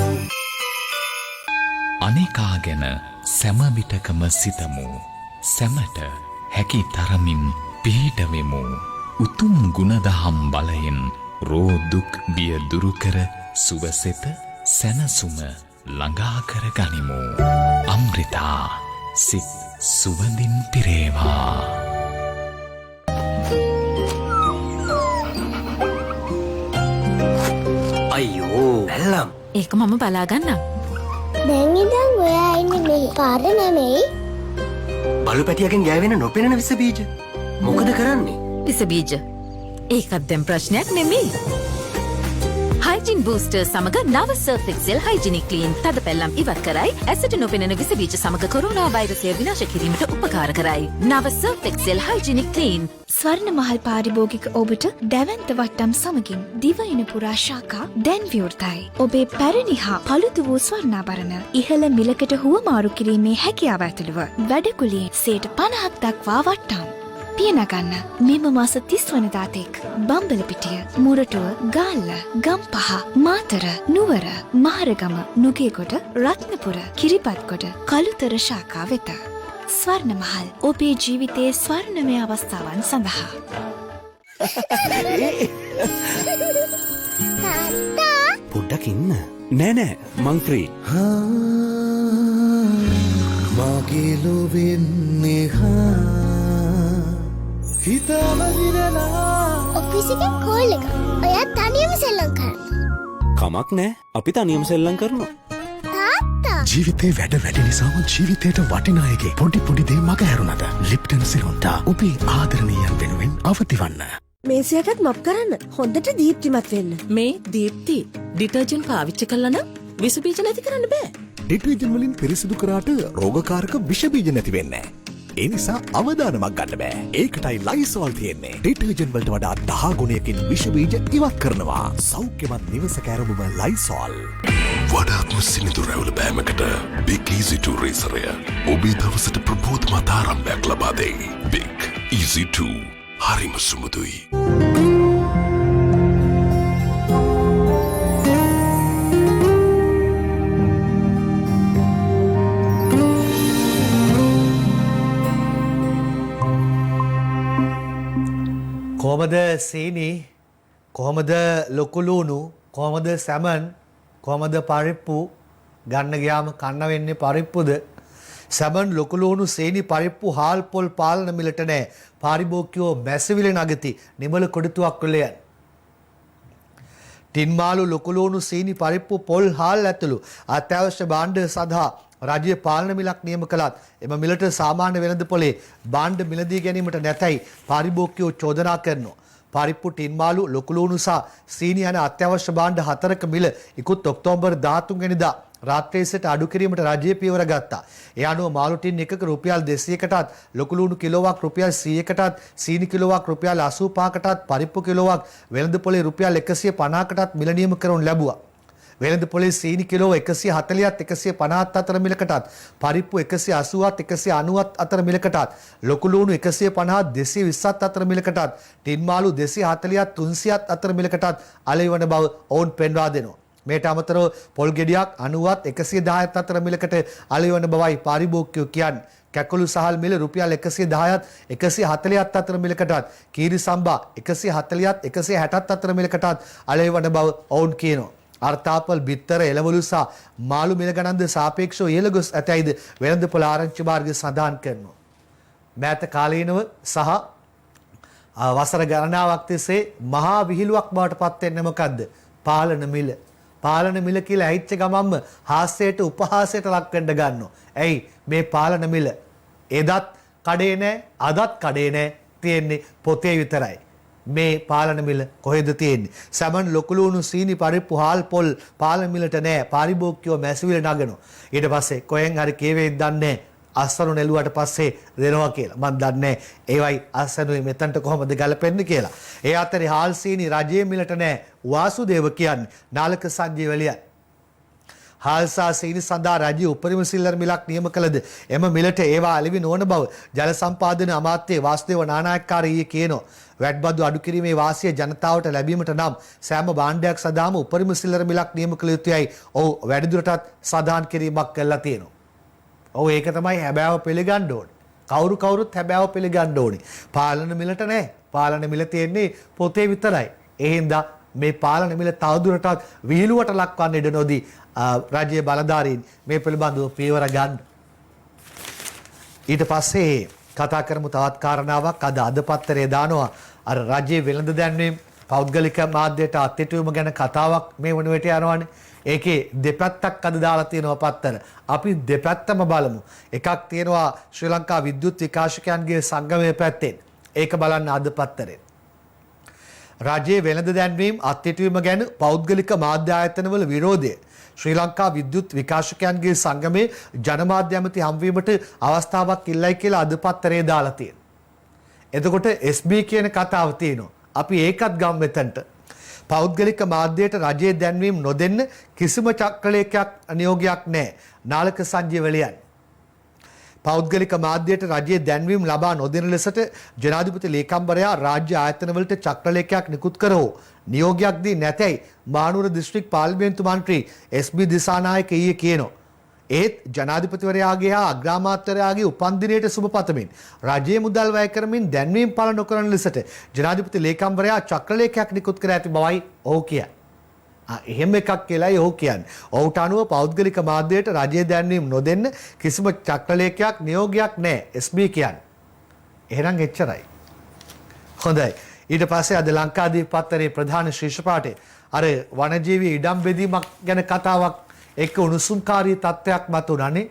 අනේකා ගැන සැමවිටකම සිතමු. සැමට හැකි තරමින් පිහිටවෙමු. උතුම් ගුණදහම් බලයෙන් රෝදුක් බිය දුරුකර සුවසෙත සැනසුම ළඟා කර ගනිමු. අම්රිතා සිත් සුවඳින් පිරේවා. අයියෝ බැල්ලම්. ඒක මම බලාගන්නම්. දැන් ඉඳන් ඔයා ඉන්නේ මේ පාර නෙමෙයි. බලු පැටියකින් ගෑවෙන නොපෙනෙන විස බීජ. මොකද කරන්නේ? විස බීජ. ඒකත් දැන් ප්‍රශ්නයක් නෙමෙයි. හයිජින් බූස්ටර් සමග නව සර්ෆ් එක්සෙල් හයිජිනික් ක්ලීන් තද පැල්ලම් ඉවත් කරයි ඇසට නොපෙනෙන විස බීජ සමග කොරෝනා වෛරසය විනාශ කිරීමට උපකාර කරයි. නව සර්ෆ් එක්සෙල් හයිජිනික් ක්ලීන්. ස්වර්ණ මහල් පාරිභෝගික ඔබට දැවැන්ත වට්ටම් සමගින් දිවයින පුරා ශාඛා දැන් විවෘතයි. ඔබේ පැරණි හා පළුදු වූ ස්වර්ණාභරණ ඉහළ මිලකට හුවමාරු කිරීමේ හැකියාව ඇතුළුව වැඩකුලියෙන් 50% දක්වා වට්ටම්. පියනගන්න මෙම මාස 30 වනදාතෙක් බම්බලපිටිය, මුරටුව, ගාල්ල, ගම්පහ, මාතර, නුවර, මහරගම, නුගේගොඩ, රත්නපුර, කිරිබත්ගොඩ, කළුතර ශාඛා වෙත. ස්වර්ණ මහල් ඔබේ ජීවිතයේ ස්වර්ණමය අවස්ථාවන් සඳහා. පොඩ්ඩක් ඉන්න. නෑ මං ෆ්‍රී. මගේ ලොවෙන්නේ ඔෆිස් එකෙන් කෝල් එක. ඔයා තනියම සෙල්ලම් කරන්න. කමක් නෑ. අපි තනියම සෙල්ලම් කරනවා. තාත්තා. ජීවිතේ වැඩ වැඩි නිසාම ජීවිතේට වටිනායකේ පොඩි දේ මග හැරුණට ලිප්ටන් සිරොන්ටා ඔබේ ආදරණීයන් වෙනුවෙන් අවතිවන්න. මේසයටත් මප් කරන්න. හොඳට දීප්තිමත් වෙන්න. මේ දීප්ති ඩිටර්ජන්ට් පාවිච්චි කළා නම් විස බීජ නැති කරන්න බෑ. ඩිටර්ජන්ට් වලින් පිරිසිදු කරාට රෝගකාරක විෂ බීජ නැති වෙන්නේ නෑ. ඒ නිසා අවදානමක් ගන්න බෑ. ඒකටයි ලයිසෝල් තියෙන්නේ. ඩිටර්ජන්ට් වලට වඩා 10 ගුණයකින් විෂ බීජ ඉවත් කරනවා. සෞඛ්‍යමත් නිවසක ඇරඹුම ලයිසෝල්. වඩාත්ම සිනිඳු රැවුල බෑමකට Big Easy 2 රේසරය ඔබේ දවසට ප්‍රබෝධමත් ආරම්භයක් ලබා දෙයි. Big Easy 2 හරිම සුමුදුයි. කොහමද සීනි, කොහමද ලොකුලුණු, කොහමද සැමන්, කොහමද පරිප්පු ගන්න ගියාම කන්න වෙන්නේ පරිප්පුද? සැමන්, ලොකුලුණු, සීනි, පරිප්පු, හාල් පොල් පාලන මිලට නෑ. පාරිභෝගිකයෝ මැසිවිල නගති නිමල කොඩිතුවක් වෙලයන්. ටින්මාලු, ලොකුලුණු, සීනි, පරිප්පු, පොල්, හාල් ඇතුළු අත්‍යවශ්‍ය භාණ්ඩ සඳහා රජයේ පාලන මිලක් නියම කළත් එම මිලට සාමාන්‍ය වෙළඳපොලේ භාණ්ඩ මිලදී ගැනීමට නැතයි පාරිභෝගිකයෝ චෝදනා කරනවා. පරිප්පු, ටින්මාලු, ලොකුලුණු සහ සීනි යන අත්‍යවශ්‍ය භාණ්ඩ 4ක මිල ඉකුත් ඔක්තෝබර් 13 වෙනිදා රාත්‍රියේ සිට අඩු කිරීමට රජයේ පියවර ගත්තා. ඒ අනුව මාළු ටින් එකක රුපියල් 200කටත්, ලොකුලුණු කිලෝවක් රුපියල් 100කටත්, සීනි කිලෝවක් රුපියල් 85කටත්, පරිප්පු කිලෝවක් වෙළඳපොලේ රුපියල් 150කටත් මිල නියම කරනු ලැබුවා. වෙළඳපොලේ සීනි කිලෝ 140ත් 150ත් අතර මිලකටත්, පරිප්පු 180ත් 190ත් අතර මිලකටත්, ලොකුලුණු 150ත් 220ත් අතර මිලකටත්, ටින්මාලු 240ත් 300ත් අතර මිලකටත් අලෙවි වන බව ඔවුන් පෙන්වා දෙනවා. මේට අමතරව පොල් ගෙඩියක් 90ත් 110ත් අතර මිලකට අලෙවි වන බවයි පාරිභෝගිකයෝ කියන්නේ. කැකුළු සහල් මිල රුපියල් 110ත් 140ත් අතර මිලකටත්, කීරි සම්බා 140ත් 160ත් අතර මිලකටත් අලෙවි වන බව ඔවුන් කියනවා. අර්ථාපල්, බිත්තර, එළවලු සහ මාළු මිල ගණන්ද සාපේක්ෂව ඉහළ ගොස් ඇතැයිද වෙළඳපොළ ආරංචි මාර්ගය සඳහන් කරනවා. මෑත කාලීනව සහ වසර ගණනාවක් තිස්සේ මහා විහිළුවක් බවට පත් වෙන්නේ මොකද්ද? පාලන මිල. පාලන මිල කියලා ඇහිච්ච ගමන්ම හාස්‍යයට උපහාසයට ලක් වෙන්න ගන්නවා. ඇයි මේ පාලන මිල? එදත් කඩේ නැහැ, අදත් කඩේ නැහැ, තියෙන්නේ පොතේ විතරයි. මේ පාලන මිල කොහෙද තියෙන්නේ? සැමන්, ලොකුලුණු, සීනි, පරිප්පු, හාල් පොල් පාලන මිලට නෑ. පාරිභෝගිකයෝ මැසිවිල නගනවා. ඊට පස්සේ කොහෙන් හරි කේවෙයිද දන්නේ අස්සනු නෙළුවට පස්සේ දෙනවා කියලා. මම දන්නේ ඒවයි අස්සනුයි මෙතනට කොහොමද ගලපෙන්නේ කියලා. ඒ අතරේ හාල්, සීනි රජයේ මිලට නෑ. වාසුදේව කියන්නේ නාලක සංජය වලියන්. හාල් සහ සීනි සඳහා රජයේ උපරිම සිල්ලර මිලක් නියම කළද එම මිලට ඒවා අලෙවි නොවන බව ජල සම්පාදන අමාත්‍ය වාසුදේව නානායක්කාර ඊයේ කියනවා. වැට්බදු අඩු කිරීමේ වාසිය ජනතාවට ලැබීමට නම් සෑම භාණ්ඩයක් සඳහාම උපරිම සිල්ලර මිලක් නියම කළ යුතුයයි ඔහු වැඩිදුරටත් සඳහන් කිරීමක් කළා තියෙනවා. ඔව් ඒක තමයි හැබෑව පිළිගන්න ඕනේ. කවුරුත් හැබෑව පිළිගන්න ඕනේ. පාලන මිලට නෑ. පාලන මිල තියෙන්නේ පොතේ විතරයි. ඒ හින්දා මේ පාලන මිල තවදුරටත් විහිළුවට ලක්වන්න ඉඩ නොදී රජයේ බලධාරීන් මේ පිළිබඳව පියවර ගන්න. ඊට පස්සේ කතා කරමු තවත් කාරණාවක්. අද පත්තරේ දානවා අර රජයේ වෙළඳ දැන්වීම් පෞද්ගලික මාධ්‍යයට අත්හිටුවීම ගැන කතාවක් මේ වන විට යනවානේ. ඒකේ දෙපැත්තක් අද දාලා තියෙනවා පත්තර. අපි දෙපැත්තම බලමු. එකක් තියෙනවා ශ්‍රී ලංකා විද්‍යුත් විකාශකයන්ගේ සංගමයේ පැත්තෙන්. ඒක බලන්න අද පත්තරේ. රජයේ වෙළඳ දැන්වීම් අත්හිටුවීම ගැන පෞද්ගලික මාධ්‍ය ආයතනවල විරෝධය ශ්‍රී ලංකා විද්‍යුත් විකාශකයන්ගේ සංගමේ ජනමාධ්‍ය ඇමති හම්වීමට අවස්ථාවක් ඉල්ලයි කියලා අද පත්තරේ දාලා තියෙනවා. එතකොට SB කියන කතාව තියෙනවා. අපි ඒකත් ගම් මෙතනට. පෞද්ගලික මාධ්‍යයට රජයේ දැන්වීම් නොදෙන්න කිසිම චක්‍රලේඛයක් නියෝගයක් නැහැ. නාලක සංජීවලියන්. පෞද්ගලික මාධ්‍යයට රජයේ දැන්වීම් ලබා නොදෙන ලෙසට ජනාධිපති ලේකම්වරයා රාජ්‍ය ආයතනවලට චක්‍රලේඛයක් නිකුත් කරවෝ නියෝගයක් දී නැතයි මානුවර දිස්ත්‍රික් පාර්ලිමේන්තු මන්ත්‍රී SB දිසානායක ඊයේ කියනවා. ඒත් ජනාධිපතිවරයාගේ හා අග්‍රාමාත්‍යවරයාගේ උපන්දිනයට සුබ පතමින් රජයේ මුදල් වැය කරමින් දැන්වීම් පළ නොකරන ලෙසට ජනාධිපති ලේකම්වරයා චක්‍රලේඛයක් නිකුත් කර ඇති බවයි ඔහු කියන්නේ. එහෙම එකක් කියලායි ඔහු කියන්නේ. ඔහුට අනුව පෞද්ගලික මාධ්‍යයට රජයේ දැන්වීම් නොදෙන්න කිසිම චක්‍රලේඛයක් නියෝගයක් නැහැ SB කියන්නේ. එහෙනම් එච්චරයි. හොඳයි. ඊට පස්සේ අද ලංකාදීප පත්තරේ ප්‍රධාන ශීර්ෂ පාඨය අර වනජීවී ඉඩම් බෙදීමක් ගැන කතාවක් එක්ක උණුසුම්කාරී තත්ත්වයක් මතුණානේ.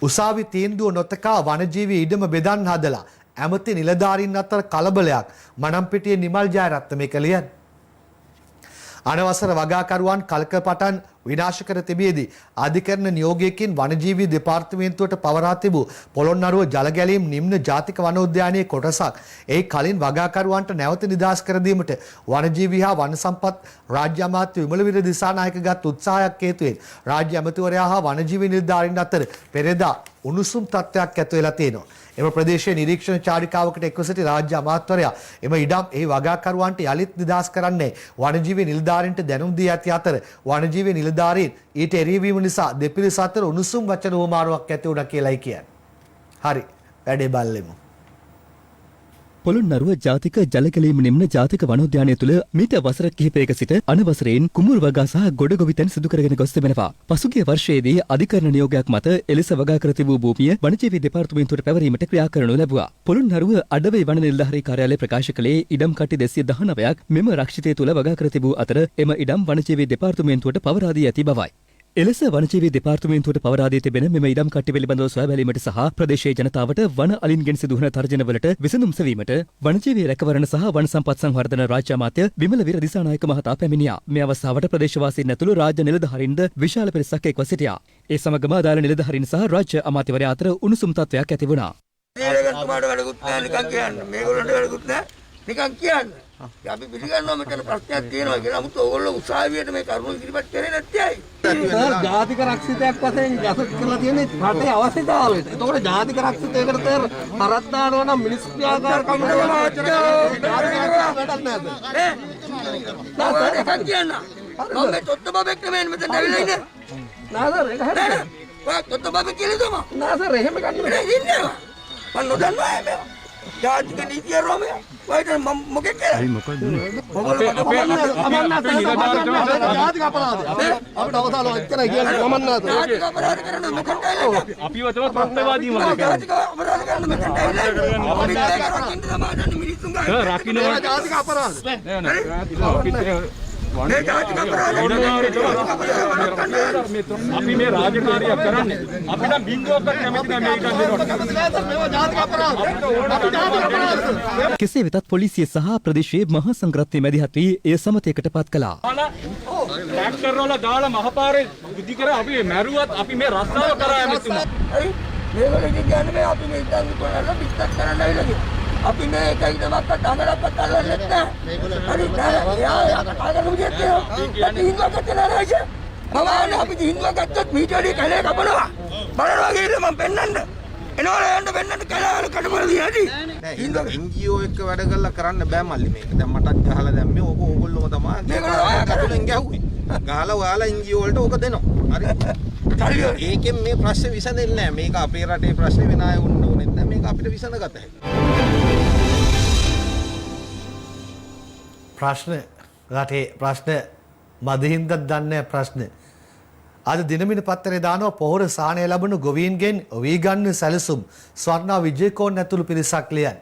උසාවි තීන්දුව නොතකා වනජීවී ඉඩම බෙදන්න හදලා ඇමති නිලධාරීන් අතර කලබලයක් මනම්පිටියේ නිමල් ජයරත්න මේක ලියන්නේ. අනවසර වගාකරුවන් කල්කපටන් විනාශ කර තිබියදී අධිකරණ නියෝගයකින් වනජීවී දෙපාර්තමේන්තුවට පවරා තිබූ පොළොන්නරුව ජලගැලීම් නිම්න ජාතික වනෝද්‍යානයේ කොටසක් ඒ කලින් වගාකරුවන්ට නැවත නිදහස් කර දීමට වනජීවී හා වන සම්පත් රාජ්‍ය අමාත්‍ය විමලවීර දිසානායක ගත් උත්සාහයක් හේතුවෙන් රාජ්‍ය අමාත්‍යවරයා හා වනජීවී නිලධාරීන් අතර පෙරේදා උණුසුම් තත්ත්වයක් ඇති වෙලා තියෙනවා. එම ප්‍රදේශයේ නිරීක්ෂණ චාරිකාවකට එක්ව සිටි රාජ්‍ය අමාත්‍යවරයා එම ඉඩම් එහි වගාකරුවන්ට යලිත් නිදහස් කරන්නේ වනජීවී නිලධාරීන්ට දැනුම් දී ඇති අතර වනජීවී නිලධාරීන් ඊට එරෙහිවීම නිසා දෙපිරිස අතර උණුසුම් වචන හුවමාරුවක් ඇති වුණා කියලායි කියන්නේ. හරි වැඩේ බලමු. පොළොන්නරුව ජාතික ජලගැලීම් නිම්න ජාතික වනෝද්‍යානය තුළ මීට වසර කිහිපයක සිට අනවසරයෙන් කුමුරු වගා සහ ගොඩගොවිතැන් සිදු කරගෙන ගොස් තිබෙනවා. පසුගිය වර්ෂයේදී අධිකරණ නියෝගයක් මත එලෙස වගා කර තිබූ භූමිය වනජීවී දෙපාර්තමේන්තුවට පැවරීමට ක්‍රියා කරනු ලැබුවා. පොළොන්නරුව අඩවේ වන නිලධාරී කාර්යාලය ප්‍රකාශ කළේ ඉඩම් කට්ටි 219ක් මෙම රක්ෂිතය තුළ වගා කර තිබූ අතර එම ඉඩම් වනජීවී දෙපාර්තමේන්තුවට පවරා දී ඇති බවයි. එලෙස වනජීවී දෙපාර්තමේන්තුවට පවරා දී තිබෙන මෙම ඉඩම් කට්ටි පිළිබඳව සොයා බැලීමට සහ ප්‍රදේශයේ ජනතාවට වන අලින්ගෙන් සිදුවන තර්ජනවලට විසඳුම් සෙවීමට වනජීවී රැකවරණ සහ වන සම්පත් සංවර්ධන රාජ්‍ය අමාත්‍ය විමලවීර දිසානායක මහතා පැමිණියා. මේ අවස්ථාවට ප්‍රදේශවාසීන් ඇතුළු රාජ්‍ය නිලධාරීන්ද විශාල පිරිසක් එක්ව සිටියා. ඒ සමගම අදාළ නිලධාරීන් සහ රාජ්‍ය අමාත්‍යවරයා අතර උණුසුම් තත්ත්වයක් ඇති වුණා. නිකන් කියන්න. අපි පිළිගන්නවා මෙතන ප්‍රශ්නයක් තියෙනවා කියලා. 아무ත් ඕගොල්ලෝ උසාවියට මේ කරුණු ඉදිරිපත් කරේ නැත්තේ ඇයි? සර් ජාතික රක්ෂිතයක් වශයෙන් ගැසට් කරලා තියෙන්නේ රටේ අවශ්‍යතාවයට. ඒතකොට ජාතික රක්ෂිතයකට තර හරක් දානවා නම් මිනිස් ක්‍රියාකාරකම් කරනවා වැඩක් නෑ සර්. එකක් කියන්න. මම මේ තොත්ත බබෙක් නෙමෙයි මෙතන ඇවිල්ලා ඉන්නේ. නෑ සර් ඒක හරියට. ඔයා තොත්ත බබෙක් කියලා දුමා. නෑ සර් එහෙම ගන්න නෑ ඉන්නේ. මම නොදන්නවා මේ. ජාතික නීතිය රෝමේ. වයිද මම මොකෙක් කියලා? ඇයි මොකද? ජාතික අපරාධ. අපිට අවසාන එච්චරයි කියන්නේ මමන්නාත. ජාතික අපරාධ කරන මෙතනට ඇවිල්ලා. අපිව තමයි ප්‍රශ්නවාදී වගේ. ජාතික අපරාධ කරන මෙතනට ඇවිල්ලා. අපි මේක රකින්න සමාජයෙන් මිනිස්සුන් ගන්න. රකින්න ජාතික අපරාධ. මේ ජාතික අපරාධ. අපි මේ රාජකාරියක් කරන්නේ. අපිට බින්දුවක්වත් කැමති නැහැ මේක දෙනවට. කෙසේ වෙතත් පොලිසිය සහ ප්‍රදේශයේ මහා සංඝරත්නය මැදිහත් වී එය සමතයකට පත් කළා. ට්‍රැක්ටර් වල දාලා මහපාරේ බුද්ධි කර අපි මැරුවත් අපි මේ රස්සාව කරා යමුතුමා. හරි මේගොල්ලෝ කියන්නේ මේ අපි මේ ඉතින් කරලා පිටත් කරන්න ඇවිල්ලා. අපි මේ එකයි දවස්කට අඟලක්වත් අල්ලන්නේ නැහැ. හරි යා ආගම විදියට අපි හින්දුවක් ගත්තා නේද? මම අපි හින්දුවක් ගත්තොත් මීටරේ කැලේ කපනවා. බලනවා කියලා මම පෙන්නන්න. එනවල යන්න පෙන්නන්න කැලේ කඩමල දිහාදී. හින්දුවක් NGO එක වැඩ කරලා කරන්න බෑ මල්ලි මේක. දැන් මටත් ගහලා දැම්මේ ඕක ඕගොල්ලෝම තමයි. මේක කටුලෙන් ගැහුවේ. ගහලා ඔයාලා NGO වලට ඕක දෙනවා. හරි. ඒකෙන් මේ ප්‍රශ්නේ විසඳෙන්නේ නැහැ. මේක අපේ රටේ ප්‍රශ්නේ වෙන අය වුණ ඕනෙත් නැහැ. මේක අපිට විසඳගත හැකියි. ප්‍රශ්න රටේ ප්‍රශ්න මදින්ද දන්නේ ප්‍රශ්න. අද දිනමින පත්තරේ දානවා පොහොර සාහනය ලැබුණු ගොවීන්ගෙන් වීගන්න සැලසුම් ස්වර්ණා විජේකෝන් ඇතුළු පිරිසක් ලියන්.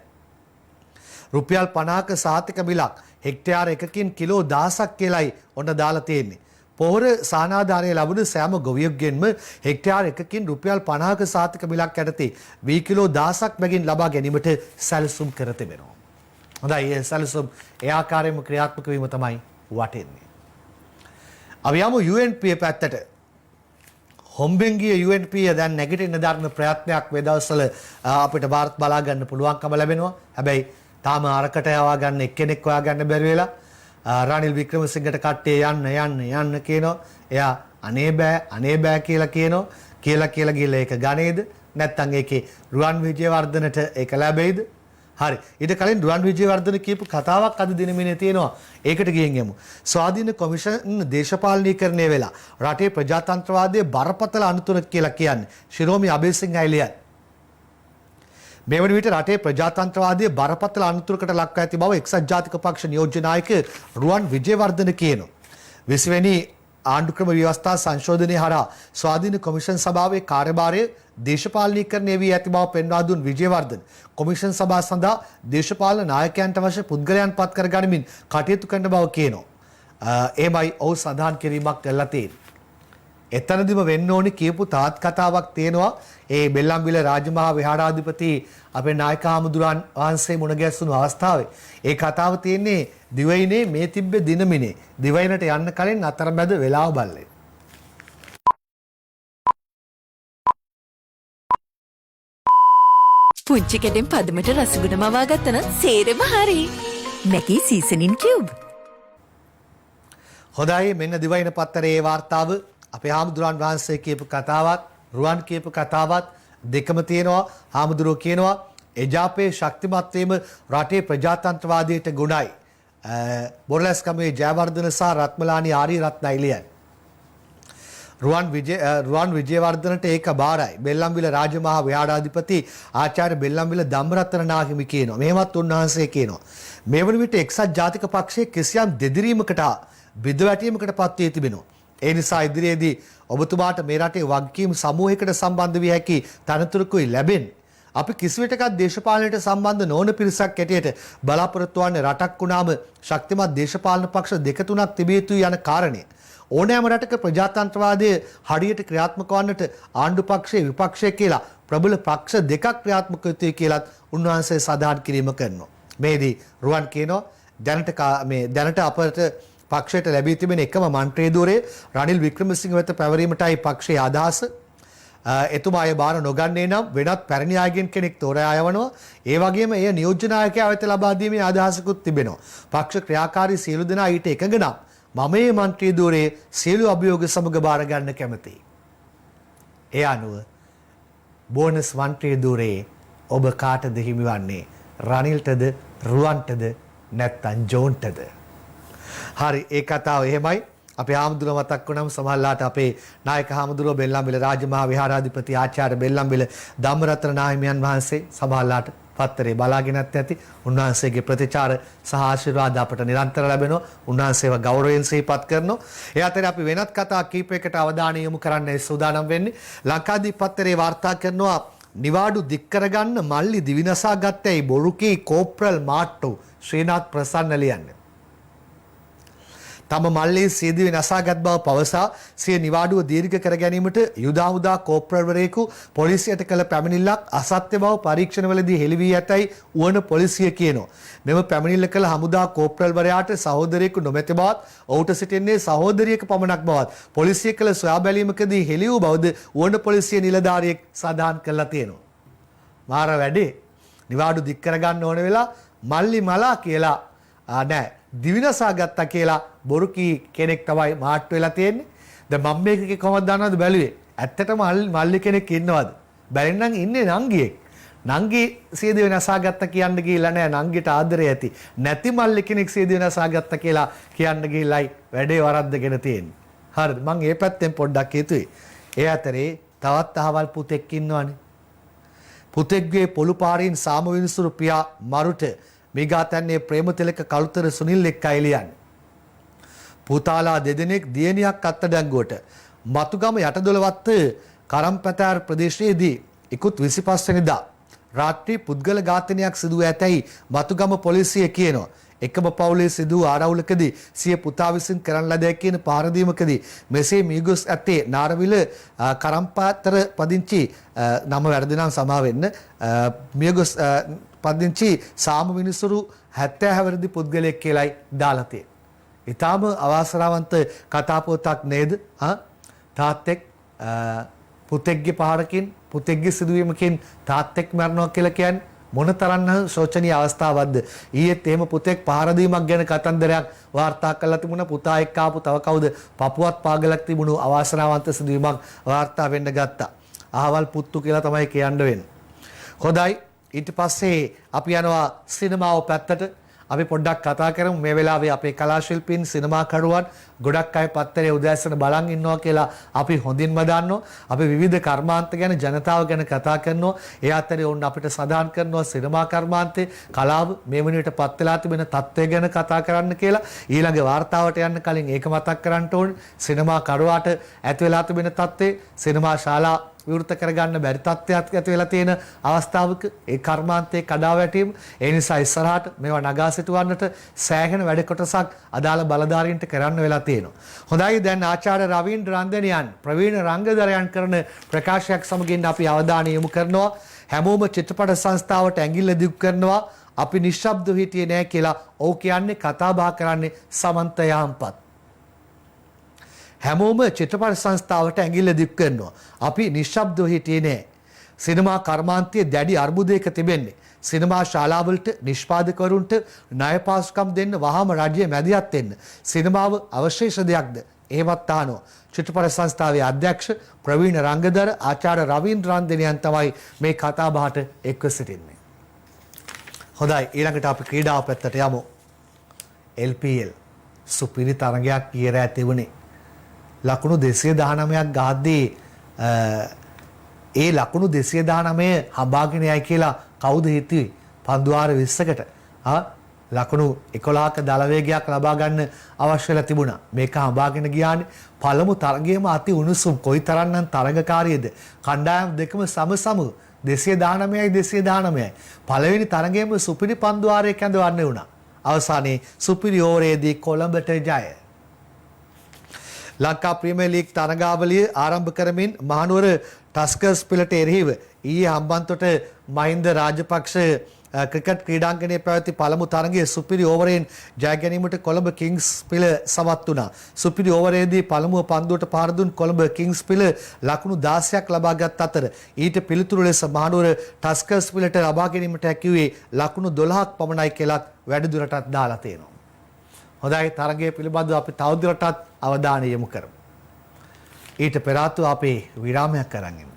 රුපියල් 50ක සාතික බිලක් හෙක්ටයාර එකකින් කිලෝ 1000ක් කියලායි ඔන්න දාලා තියෙන්නේ. පොහොර සානාධාරය ලබන සෑම ගොවියෙකුගෙන්ම හෙක්ටයාර් එකකින් රුපියල් 50ක සාතික මිලක් යටතේ වී කිලෝ 1000ක් බැගින් ලබා ගැනීමට සැලසුම් කර තිබෙනවා. හොඳයි, ඒ සැලසුම් ඒ ආකාරයෙන්ම ක්‍රියාත්මක වීම තමයි වටින්නේ. අපි යමු UNP පැත්තට. හොම්බෙන් ගිය UNP දැන් නැගිටින්න දරන ප්‍රයත්නයක් මේ දවස්වල අපිට ಭಾರತ බලා ගන්න පුළුවන්කම ලැබෙනවා. හැබැයි තාම අරකට යවා ගන්න එක්කෙනෙක් හොයා ගන්න බැරි වෙලා රනිල් වික්‍රමසිංහට කට්ටිය යන්න කියනවා. එයා අනේ බෑ කියලා කියනවා. කියලා ගිහලා ඒක ගණේද? නැත්නම් ඒකේ රුවන් විජේවර්ධනට ඒක ලැබෙයිද? හරි. ඊට කලින් රුවන් විජේවර්ධන කියපු කතාවක් අද දිනමිනේ තියෙනවා. ඒකට ගිහින් යමු. ස්වාධීන කොමිෂන් දේශපාලනීකරණය වෙලා රටේ ප්‍රජාතන්ත්‍රවාදයේ බරපතල අනුතුරක් කියලා කියන්නේ ශිරෝමි අබේසිංහ අයිලියන්. මේ වන විට රටේ ප්‍රජාතන්ත්‍රවාදයේ බරපතල අනුතුරකට ලක්ව ඇති බව එක්සත් ජාතික පක්ෂ නියෝජ්‍ය නායක රුවන් විජේවර්ධන කියනවා. 20 වෙනි ආණ්ඩුක්‍රම ව්‍යවස්ථා සංශෝධනය හරහා ස්වාධීන කොමිෂන් සභාවේ කාර්යභාරය දේශපාලනීකරණය වී ඇති බව පෙන්වා දුන් විජේවර්ධන කොමිෂන් සභාව සඳහා දේශපාලන නායකයන්ට අවශ්‍ය පුද්ගලයන් පත් කර ගනිමින් කටයුතු කරන බව කියනවා. එමයි ඔහු සඳහන් කිරීමක් කළා තියෙන්නේ. එතනදිම වෙන්න ඕනි කියපු තාත් කතාවක් තියෙනවා. ඒ බෙල්ලම්විල රාජමහා විහාරාධිපති අපේ නායක හාමුදුරන් වහන්සේ මුණ ගැසුණු අවස්ථාවේ ඒ කතාව තියෙන්නේ දිවයිනේ මේ තිබ්බේ දිනමිනේ දිවයිනට යන්න කලින් අතරමැද වෙලාව බලලේ. පුංචි කැඩෙන් පදමට රසගුණ මවා ගත්තන සේරම හරි. මැකී සීසනින් කියුබ්. හොඳයි, මෙන්න දිවයින පත්තරේ වාර්තාව. අපේ හාමුදුරන් වහන්සේ කියපු කතාවත් රුවන් කියපු කතාවත් දෙකම තියෙනවා. හාමුදුරුවෝ කියනවා එජාපේ ශක්තිමත් වීම රටේ ප්‍රජාතන්ත්‍රවාදයට ගුණයි. බොරලැස්කමේ ජයවර්ධන සහ රත්මලානි ආරියරත්න අයිලියන්. රුවන් විජේවර්ධනට ඒක බාරයි. බෙල්ලම්විල රාජමහා විහාරාධිපති ආචාර්ය බෙල්ලම්විල ධම්මරත්න නාහිමි කියනවා. මෙහෙමත් උන්වහන්සේ කියනවා. මේ වන විට එක්සත් ජාතික පක්ෂයේ කිසියම් දෙදිරීමකට බිඳවැටීමකට පත් වී තිබෙනවා. ඒ නිසා ඉදිරියේදී ඔබතුමාට මේ රටේ වගකීම් සමූහයකට සම්බන්ධ විය හැකි තනතුරකුයි ලැබෙන්නේ. අපි කිසිවිටකත් දේශපාලනයට සම්බන්ධ නොවන පිරිසක් ඇටියට බලාපොරොත්තු වන්නේ රටක් වුණාම ශක්තිමත් දේශපාලන පක්ෂ දෙක තුනක් තිබිය යුතුයි යන කාරණය. ඕනෑම රටක ප්‍රජාතන්ත්‍රවාදයේ හරියට ක්‍රියාත්මක වන්නට ආණ්ඩු පක්ෂයේ විපක්ෂය කියලා ප්‍රබල පක්ෂ දෙකක් ක්‍රියාත්මක යුතුයි කියලත් උන්වහන්සේ සඳහන් කිරීම කරනවා. මේදී රුවන් කියනවා දැනට අපට පක්ෂයට ලැබී තිබෙන එකම මන්ත්‍රී ධූරය රනිල් වික්‍රමසිංහ වෙත පැවරීමටයි පක්ෂයේ අදහස. එතුමා ඒ බාර නොගන්නේ නම් වෙනත් පැරණි අයගෙන් කෙනෙක් තෝරා යවනවා. ඒ වගේම එය නියෝජ්‍ය නායකයා වෙත ලබා දීමේ අදහසකුත් තිබෙනවා. පක්ෂ ක්‍රියාකාරී සියලු දෙනා ඊට එකඟ නම් මම මේ මන්ත්‍රී ධූරයේ සියලු අභියෝග සමග බාර ගන්න කැමතියි. ඒ අනුව බෝනස් මන්ත්‍රී ධූරයේ ඔබ කාටද හිමිවන්නේ? රනිල්ටද, රුවන්ටද, නැත්නම් ජෝන්ටද? හරි, ඒ කතාව එහෙමයි. අපේ හාමුදුරුවෝ මතක් වුණාම සමහරලාට අපේ නායක හාමුදුරුවෝ බෙල්ලම්විල රාජමහා විහාරාධිපති ආචාර්ය බෙල්ලම්විල ධම්මරත්න නාහිමියන් වහන්සේ සමහරලාට පත්තරේ බලාගෙනත් ඇති. උන්වහන්සේගේ ප්‍රතිචාර සහ ආශිර්වාද අපට නිරන්තර ලැබෙනවා. උන්වහන්සේව ගෞරවයෙන් සිහිපත් කරනවා. ඒ අතරේ අපි වෙනත් කතා කීපයකට අවධානය යොමු කරන්න සූදානම් වෙන්නේ. ලංකාදීප පත්තරේ වාර්තා කරනවා නිවාඩු දික් කරගන්න මල්ලි දිවිනසා ගත්තයි බොරුකී කෝප්‍රල් මාට්ටු ශ්‍රීනාත් ප්‍රසන්න ලියන්නේ. තම මල්ලේ සියදිවි නසාගත් බව පවසා සිය නිවාඩුව දීර්ඝ කර ගැනීමට යුදා උදා කෝප්‍රල්වරයෙකු පොලිසියට කළ පැමිණිල්ලක් අසත්‍ය බව පරීක්ෂණවලදී හෙළි වී ඇතැයි උවන පොලිසිය කියනවා. මෙම පැමිණිල්ල කළ හමුදා කෝප්‍රල්වරයාට සහෝදරයෙකු නොමැති බවත් ඔහුට සිටින්නේ සහෝදරියක පමණක් බවත් පොලිසිය කළ සොයා බැලීමකදී හෙළි වූ බවද උවන පොලිසිය නිලධාරියෙක් සඳහන් කළා තියෙනවා. මාර වැඩේ නිවාඩු දික් කරගන්න ඕන වෙලා මල්ලි මලා කියලා නෑ දිවිනසා ගත්තා කියලා බොරු කී කෙනෙක් තමයි මාට්ටු වෙලා තියෙන්නේ. දැන් මම මේකේ කොහොමද දන්නවද බැලුවේ? ඇත්තටම මල්ලි කෙනෙක් ඉන්නවද? බැරිනම් ඉන්නේ නංගියෙක්. නංගි සියදිවි නසා ගත්තා කියන්න ගිහිල්ලා නෑ, නංගිට ආදරේ ඇති. නැති මල්ලි කෙනෙක් සියදිවි නසා ගත්තා කියලා කියන්න ගිහිල්ලායි වැඩේ වරද්දගෙන තියෙන්නේ. හරිද? මම මේ පැත්තෙන් පොඩ්ඩක් හිතුවේ. ඒ අතරේ තවත් අහවල් පුතෙක් ඉන්නවනේ. පුතෙක්ගේ පොළු පාරින් සාම විනිසුරු පියා මරුට මේගාතන්නේ ප්‍රේමතිලක කළුතර සුනිල් එක්ක එළියන්නේ. පුතාලා දෙදෙනෙක් දියණියක් අත්අඩංගුවට මතුගම යටදොළවත්ත කරම්පැතෑර ප්‍රදේශයේදී ඉකුත් 25 වෙනිදා රාත්‍රී පුද්ගල ඝාතනයක් සිදු ඇතැයි මතුගම පොලිසිය කියනවා. එකම පවුලේ සිදු ආරවුලකදී සිය පුතා විසින් කරන ලද කියන පාරදීමකදී මෙසේ මියගොස් ඇත්තේ නාරවිල කරම්පාතර පදිංචි නම වැරදි නම් සමා වෙන්න මියගොස් පදිංචි සාම මිනිසුරු 70 වැරදි පුද්ගලයෙක් කියලායි දාලා තියෙන්නේ. ඊටාම අවාසනාවන්ත කතාපුවතක් නේද? තාත්තෙක් පුතෙක්ගේ පහරකින් පුතෙක්ගේ සිදුවීමකින් තාත්තෙක් මරනවා කියලා කියන්නේ මොනතරම් ශෝචනීය අවස්ථාවක්ද. ඊයේත් එහෙම පුතෙක් පහර දීමක් ගැන කතන්දරයක් වාර්තා කරලා තිබුණා. පුතා එක්ක ආපු තව කවුද පපුවත් පාගලක් තිබුණු අවාසනාවන්ත සිදුවීමක් වාර්තා වෙන්න ගත්තා. අහවල් පුත්තු කියලා තමයි කියන්න වෙන්නේ. හොඳයි. ඊට පස්සේ අපි යනවා සිනමාව පැත්තට. අපි පොඩ්ඩක් කතා කරමු මේ වෙලාවේ අපේ කලා ශිල්පීන් සිනමාකරුවන් ගොඩක් අය පත්තරේ උදෑසන බලන් ඉන්නවා කියලා අපි හොඳින්ම දන්නවා. අපි විවිධ කර්මාන්ත ගැන ජනතාව ගැන කතා කරනවා. ඒ අතරේ ඔන්න අපිට සඳහන් කරනවා සිනමා කර්මාන්තේ කලාව මේ වෙනුවට පත් වෙලා තිබෙන තත්ත්වය ගැන කතා කරන්න කියලා. ඊළඟ වාර්තාවට යන්න කලින් ඒක මතක් කරන්න ඕනේ. සිනමා කරුවාට ඇති වෙලා තිබෙන තත්ත්වය සිනමා ශාලා විවෘත කරගන්න බැරි තත්ත්වයක් ඇති වෙලා තියෙන අවස්ථාවක ඒ කර්මාන්තයේ කඩා වැටීම ඒ නිසා ඉස්සරහට මේවා නගා සිටවන්නට සෑහෙන වැඩ කොටසක් අදාළ බලධාරීන්ට කරන්න වෙලා තියෙනවා. හොඳයි දැන් ආචාර්ය රවීන්ද්‍ර රන්දනියන් ප්‍රවීණ රංගදරයන් කරන ප්‍රකාශයක් සමගින් අපි අවධානය යොමු කරනවා. හැමෝම චිත්‍රපට සංස්ථාවට ඇඟිල්ල දික් කරනවා. අපි නිශ්ශබ්දව හිටියේ නෑ කියලා ඔව් කියන්නේ කතා බහ කරන්නේ සමන්ත යාම්පත්. හැමෝම චිත්‍රපට සංස්ථාවට ඇඟිල්ල දික් කරනවා. අපි නිශ්ශබ්දව හිටියේ නෑ. සිනමා කර්මාන්තයේ දැඩි අර්බුදයක තිබෙන්නේ. සිනමා ශාලාවලට නිෂ්පාදකවරුන්ට ණය පාසුකම් දෙන්න වහාම රජය මැදිහත් වෙන්න. සිනමාව අවශේෂ දෙයක්ද? එහෙමත් අහනවා. චිත්‍රපට සංස්ථාවේ අධ්‍යක්ෂ ප්‍රවීණ රංගදර ආචාර්ය රවීන්ද්‍ර රන්දනියන් තමයි මේ කතා බහට එක්ව සිටින්නේ. හොඳයි ඊළඟට අපි ක්‍රීඩාව පැත්තට යමු. LPL සුපිරි තරගයක් ඊයරෑ තිබුණේ. ලකුණු 219ක් ගහද්දී ඒ ලකුණු 219 හඹාගෙන යයි කියලා කවුද හිතුවේ? පන්දුවාර 20කට ලකුණු 11ක දල වේගයක් ලබා ගන්න අවශ්‍ය වෙලා තිබුණා. මේක හඹාගෙන ගියානේ. පළමු තරගයේම අති උණුසුම් කොයිතරම්නම් තරගකාරීද. කණ්ඩායම් දෙකම සමසම 219යි 219යි. පළවෙනි තරගයේම සුපිරි පන්දුවාරයක් ඇඳවන්න වුණා. අවසානයේ සුපිරි ඕවරේදී කොළඹට ජය. ලංකා ප්‍රීමියර් ලීග් තරගාවලිය ආරම්භ කරමින් මහනුවර ටස්කර්ස් පිළට එරෙහිව ඊයේ හම්බන්තොට මහින්ද රාජපක්ෂ ක්‍රිකට් ක්‍රීඩාංගණයේ පැවති පළමු තරගයේ සුපිරි ඕවරයෙන් ජය ගැනීමට කොළඹ කිංග්ස් පිළ සමත් වුණා. සුපිරි ඕවරයේදී පළමුව පන්දුවට පාර දුන් කොළඹ කිංග්ස් පිළ ලකුණු 16ක් ලබාගත් අතර ඊට පිළිතුරු ලෙස මහනුවර ටස්කර්ස් පිළට ලබා ගැනීමට හැකිවේ ලකුණු 12ක් පමණයි කියලා වැඩිදුරටත් දාලා තියෙනවා. හොඳයි තරගය පිළිබඳව අපි තවදුරටත් අවධානය යොමු කරමු. ඊට පෙර ආතුව අපේ විරාමයක් අරන් එමු.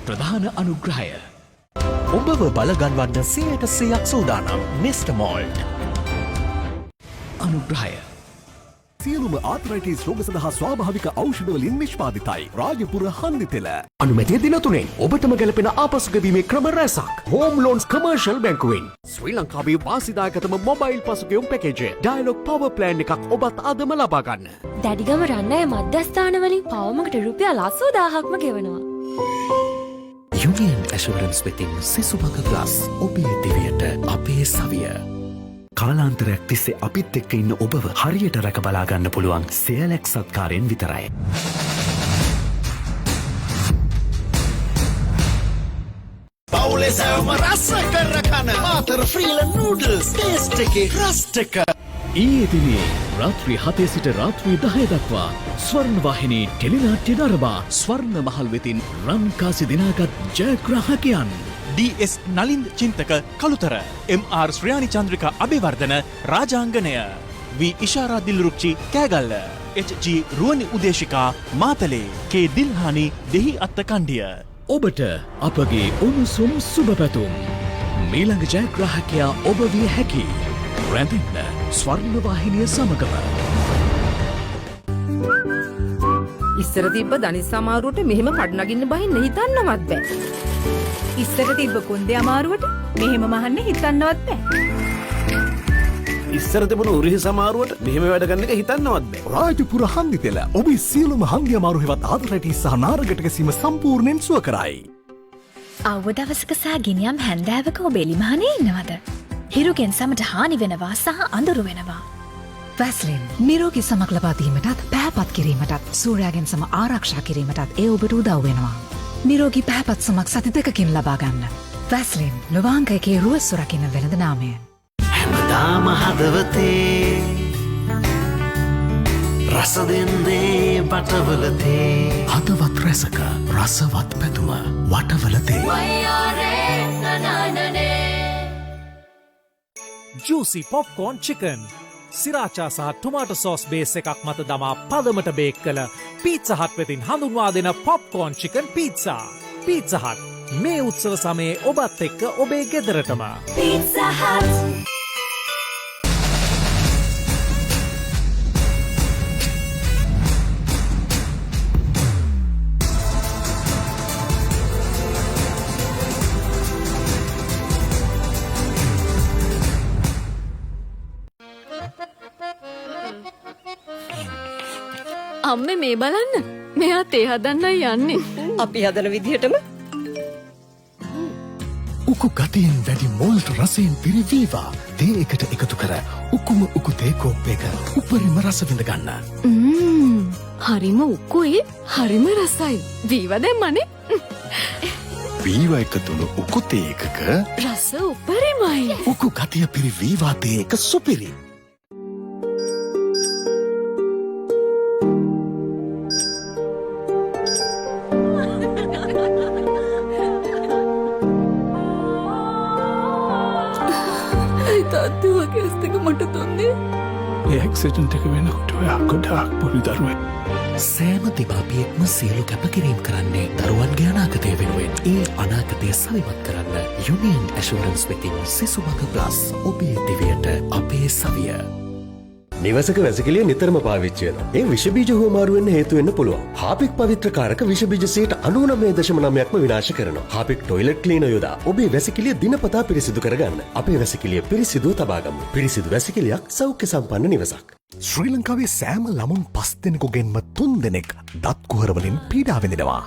ප්‍රධාන අනුග්‍රහය ඔබව බලගන්වන්න 100% සූදානම් මිස්ටර් මෝල්ට්. අනුග්‍රහය සියලුම ආතරයිටිස් රෝග සඳහා ස්වාභාවික ඖෂධවලින් නිෂ්පාදිතයි. රාජපුර හන්දිතෙල. අනුමැතිය දින 3න් ඔබටම ගැලපෙන ආපසුගැවීමේ ක්‍රම රැසක්. හෝම් ලෝන්ස් කමර්ෂල් බැංකුවෙන්. ශ්‍රී ලංකාවේ වාසිදායකතම මොබයිල් පසුගැවුම් පැකේජය ඩයලොග් පවර් ප්ලෑන් එකක් ඔබත් අදම ලබා ගන්න. දැඩිගම රන්නය මධ්‍යස්ථානවලින් පවමකට රුපියල් 80000ක්ම ගෙවනවා. Union Assurance වෙතින් සිසුමග ප්ලස් ඔබේ දිවියට අපේ සවිය. කාලාන්තරයක් තිස්සේ අපිත් එක්ක ඉන්න ඔබව හරියට රැක බලා ගන්න පුළුවන් සේලෙක් සත්කාරයෙන් විතරයි. පවුලේ සෑම රස කර කන මාතර ෆ්‍රීල නූඩල්ස් ටේස්ට් එකේ රස්ට් එක. ඊයේ දිනේ රාත්‍රී 7 සිට රාත්‍රී 10 දක්වා ස්වර්ණවාහිනී ටෙලිනාට්‍ය නරඹා ස්වර්ණ මහල් වෙතින් රන්කාසි දිනාගත් ජයග්‍රාහකයන් DS නලින්ද චින්තක Kalutara MR Sriyani Chandrika Abeywardena රාජාංගනය V Ishara දිල්රුක්චි Kegalle HG රුවනි Udeshika Matale K Dilhani දෙහි අත්ත කණ්ඩිය. ඔබට අපගේ උණුසුම් සුබ පැතුම්. මීළඟ ජයග්‍රාහකයා ඔබ විය හැකි. රැඳෙන්න ස්වර්ණවාහිනිය සමගම. ඉස්සර තිබ්බ දනිස් අමාරුවට මෙහෙම කඩනගින්න බහින්න හිතන්නවත් බෑ. ඉස්සර තිබ්බ කොන්දේ අමාරුවට මෙහෙම මහන්න හිතන්නවත් බෑ. ඉස්සර තිබුණු උරිහි සමාරුවට මෙහෙම වැඩ කරන එක හිතන්නවත් බෑ. රාජපුර හන්දිතෙල ඔබේ සියලුම හන්දිය අමාරු හෙවත් ආතරයිටිස් සහ නාරගට ගැසීම සම්පූර්ණයෙන් සුව කරයි. අව්ව දවසක සහ ගිනියම් හැන්දෑවක ඔබ එලිමහනේ ඉන්නවද? හිරුගෙන් සමට හානි වෙනවා සහ අඳුරු වෙනවා. වැස්ලින් නිරෝගී සමක් ලබා දීමටත් පැහැපත් කිරීමටත් සූර්යාගෙන් සම ආරක්ෂා කිරීමටත් ඒ ඔබට උදව් වෙනවා. නිරෝගී පැහැපත් සමක් සති 2කින් ලබා ගන්න. වැස්ලින් ලොවාංගකේ රුව සුරකින්න වෙළඳ නාමය. හැමදාම හදවතේ රස දෙන්නේ බටවලතේ හදවත් රැසක රසවත් පැතුම වටවලතේ ජූසි පොප්කෝන් චිකන් සිරාචා සහ ටොමාටෝ සෝස් බේස් එකක් මත දමා පදමට බේක් කළ පීට්සා හට් වෙතින් හඳුන්වා දෙන පොප්කෝන් චිකන් පීට්සා. පීට්සා හට් මේ උත්සව සමයේ ඔබත් එක්ක ඔබේ ගෙදරටම. Pizza Hut. අම්මේ මේ බලන්න මෙයා තේ හදන්නයි යන්නේ. අපි හදන විදිහටම උකු ගතියෙන් වැඩි මොල්ට් රසයෙන් පිරිවීවා තේ එකට එකතු කර උකුම උකු තේ කෝප්පයක උපරිම රස විඳ ගන්න. හරිම උකුයි හරිම රසයි. වීව දැම්මනේ. වීව එකතුණු උකු තේ එකක රස උපරිමයි. උකු ගතිය පිරිවීවා තේ එක සුපිරි. තාත්තා වගේ ඇස් දෙක මට දුන්නේ. ඒ ඇක්සිඩන්ට් එක වෙනකොට ඔයා ගොඩාක් පොඩි දරුවෙක්. සෑම දෙමාපියෙක්ම සියලු කැපකිරීම් කරන්නේ දරුවන්ගේ අනාගතය වෙනුවෙන්. ඒ අනාගතය සවිමත් කරන්න යුනියන් ඇෂුරන්ස් වෙතින් සිසුමග ප්ලස් ඔබේ දිවියට අපේ සවිය. නිවසක වැසිකිළිය නිතරම පාවිච්චි වෙනවා. ඒ විෂබීජ හුවමාරු වෙන්න හේතු වෙන්න පුළුවන්. හාපික් පවිත්‍රකාරක විෂබීජ 99.9%ක්ම විනාශ කරනවා. හාපික් ටොයිලට් ක්ලීනර් යොදා ඔබේ වැසිකිළිය දිනපතා පිරිසිදු කරගන්න. අපේ වැසිකිළිය පිරිසිදුව තබා ගමු. පිරිසිදු වැසිකිළියක් සෞඛ්‍ය සම්පන්න නිවසක්. ශ්‍රී ලංකාවේ සෑම ළමුන් 5 දෙනෙකුගෙන්ම 3 දෙනෙක් දත් කුහරවලින් පීඩා විඳිනවා.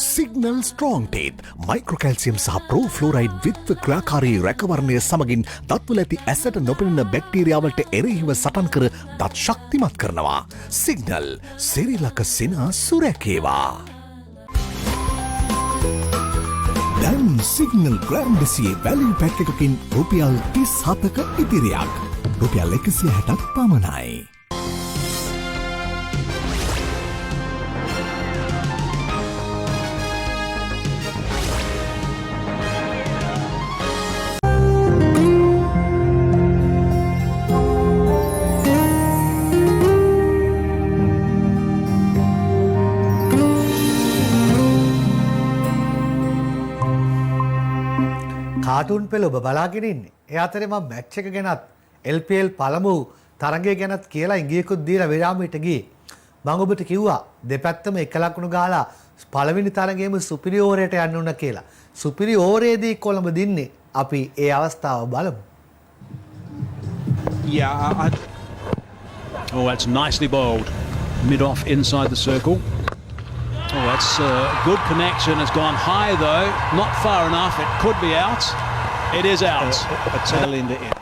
සිග්නල් ස්ට්‍රෝං ටීත් මයික්‍රෝ කැල්සියම් සහ ප්‍රෝ ෆ්ලෝරයිඩ් විත්ව ක්‍රියාකාරී රැකවරණය සමගින් දත්වල ඇති ඇසට නොපෙනෙන බැක්ටීරියාවලට එරෙහිව සටන් කර දත් ශක්තිමත් කරනවා. සිග්නල් සිරිලක සිනා සුරැකේවා. දැන් සිග්නල් ග්‍රෑන්ඩ් දෙසියේ වැලියු පැක් එකකින් රුපියල් 37ක ඉතිරියක්. රුපියල් 160ක් පමණයි. කාටුන් පෙළ ඔබ බලාගෙන ඉන්නේ. ඒ අතරේ මම මැච් එක ගැනත් LPL පළමු තරගය ගැනත් කියලා ඉංගියකුත් දීලා විරාමයට ගියේ. මම ඔබට කිව්වා දෙපැත්තම එක ලකුණු ගාලා පළවෙනි තරගයේම සුපිරි ඕවරයට යන්න උන කියලා. සුපිරි ඕවරයේදී කොළඹ දින්නේ. අපි ඒ අවස්ථාව බලමු. Oh, that's nicely bowled. Mid off inside the circle. Oh, that's a good connection. Has gone high though. Not far enough. It could be out. It is out. A tail into in.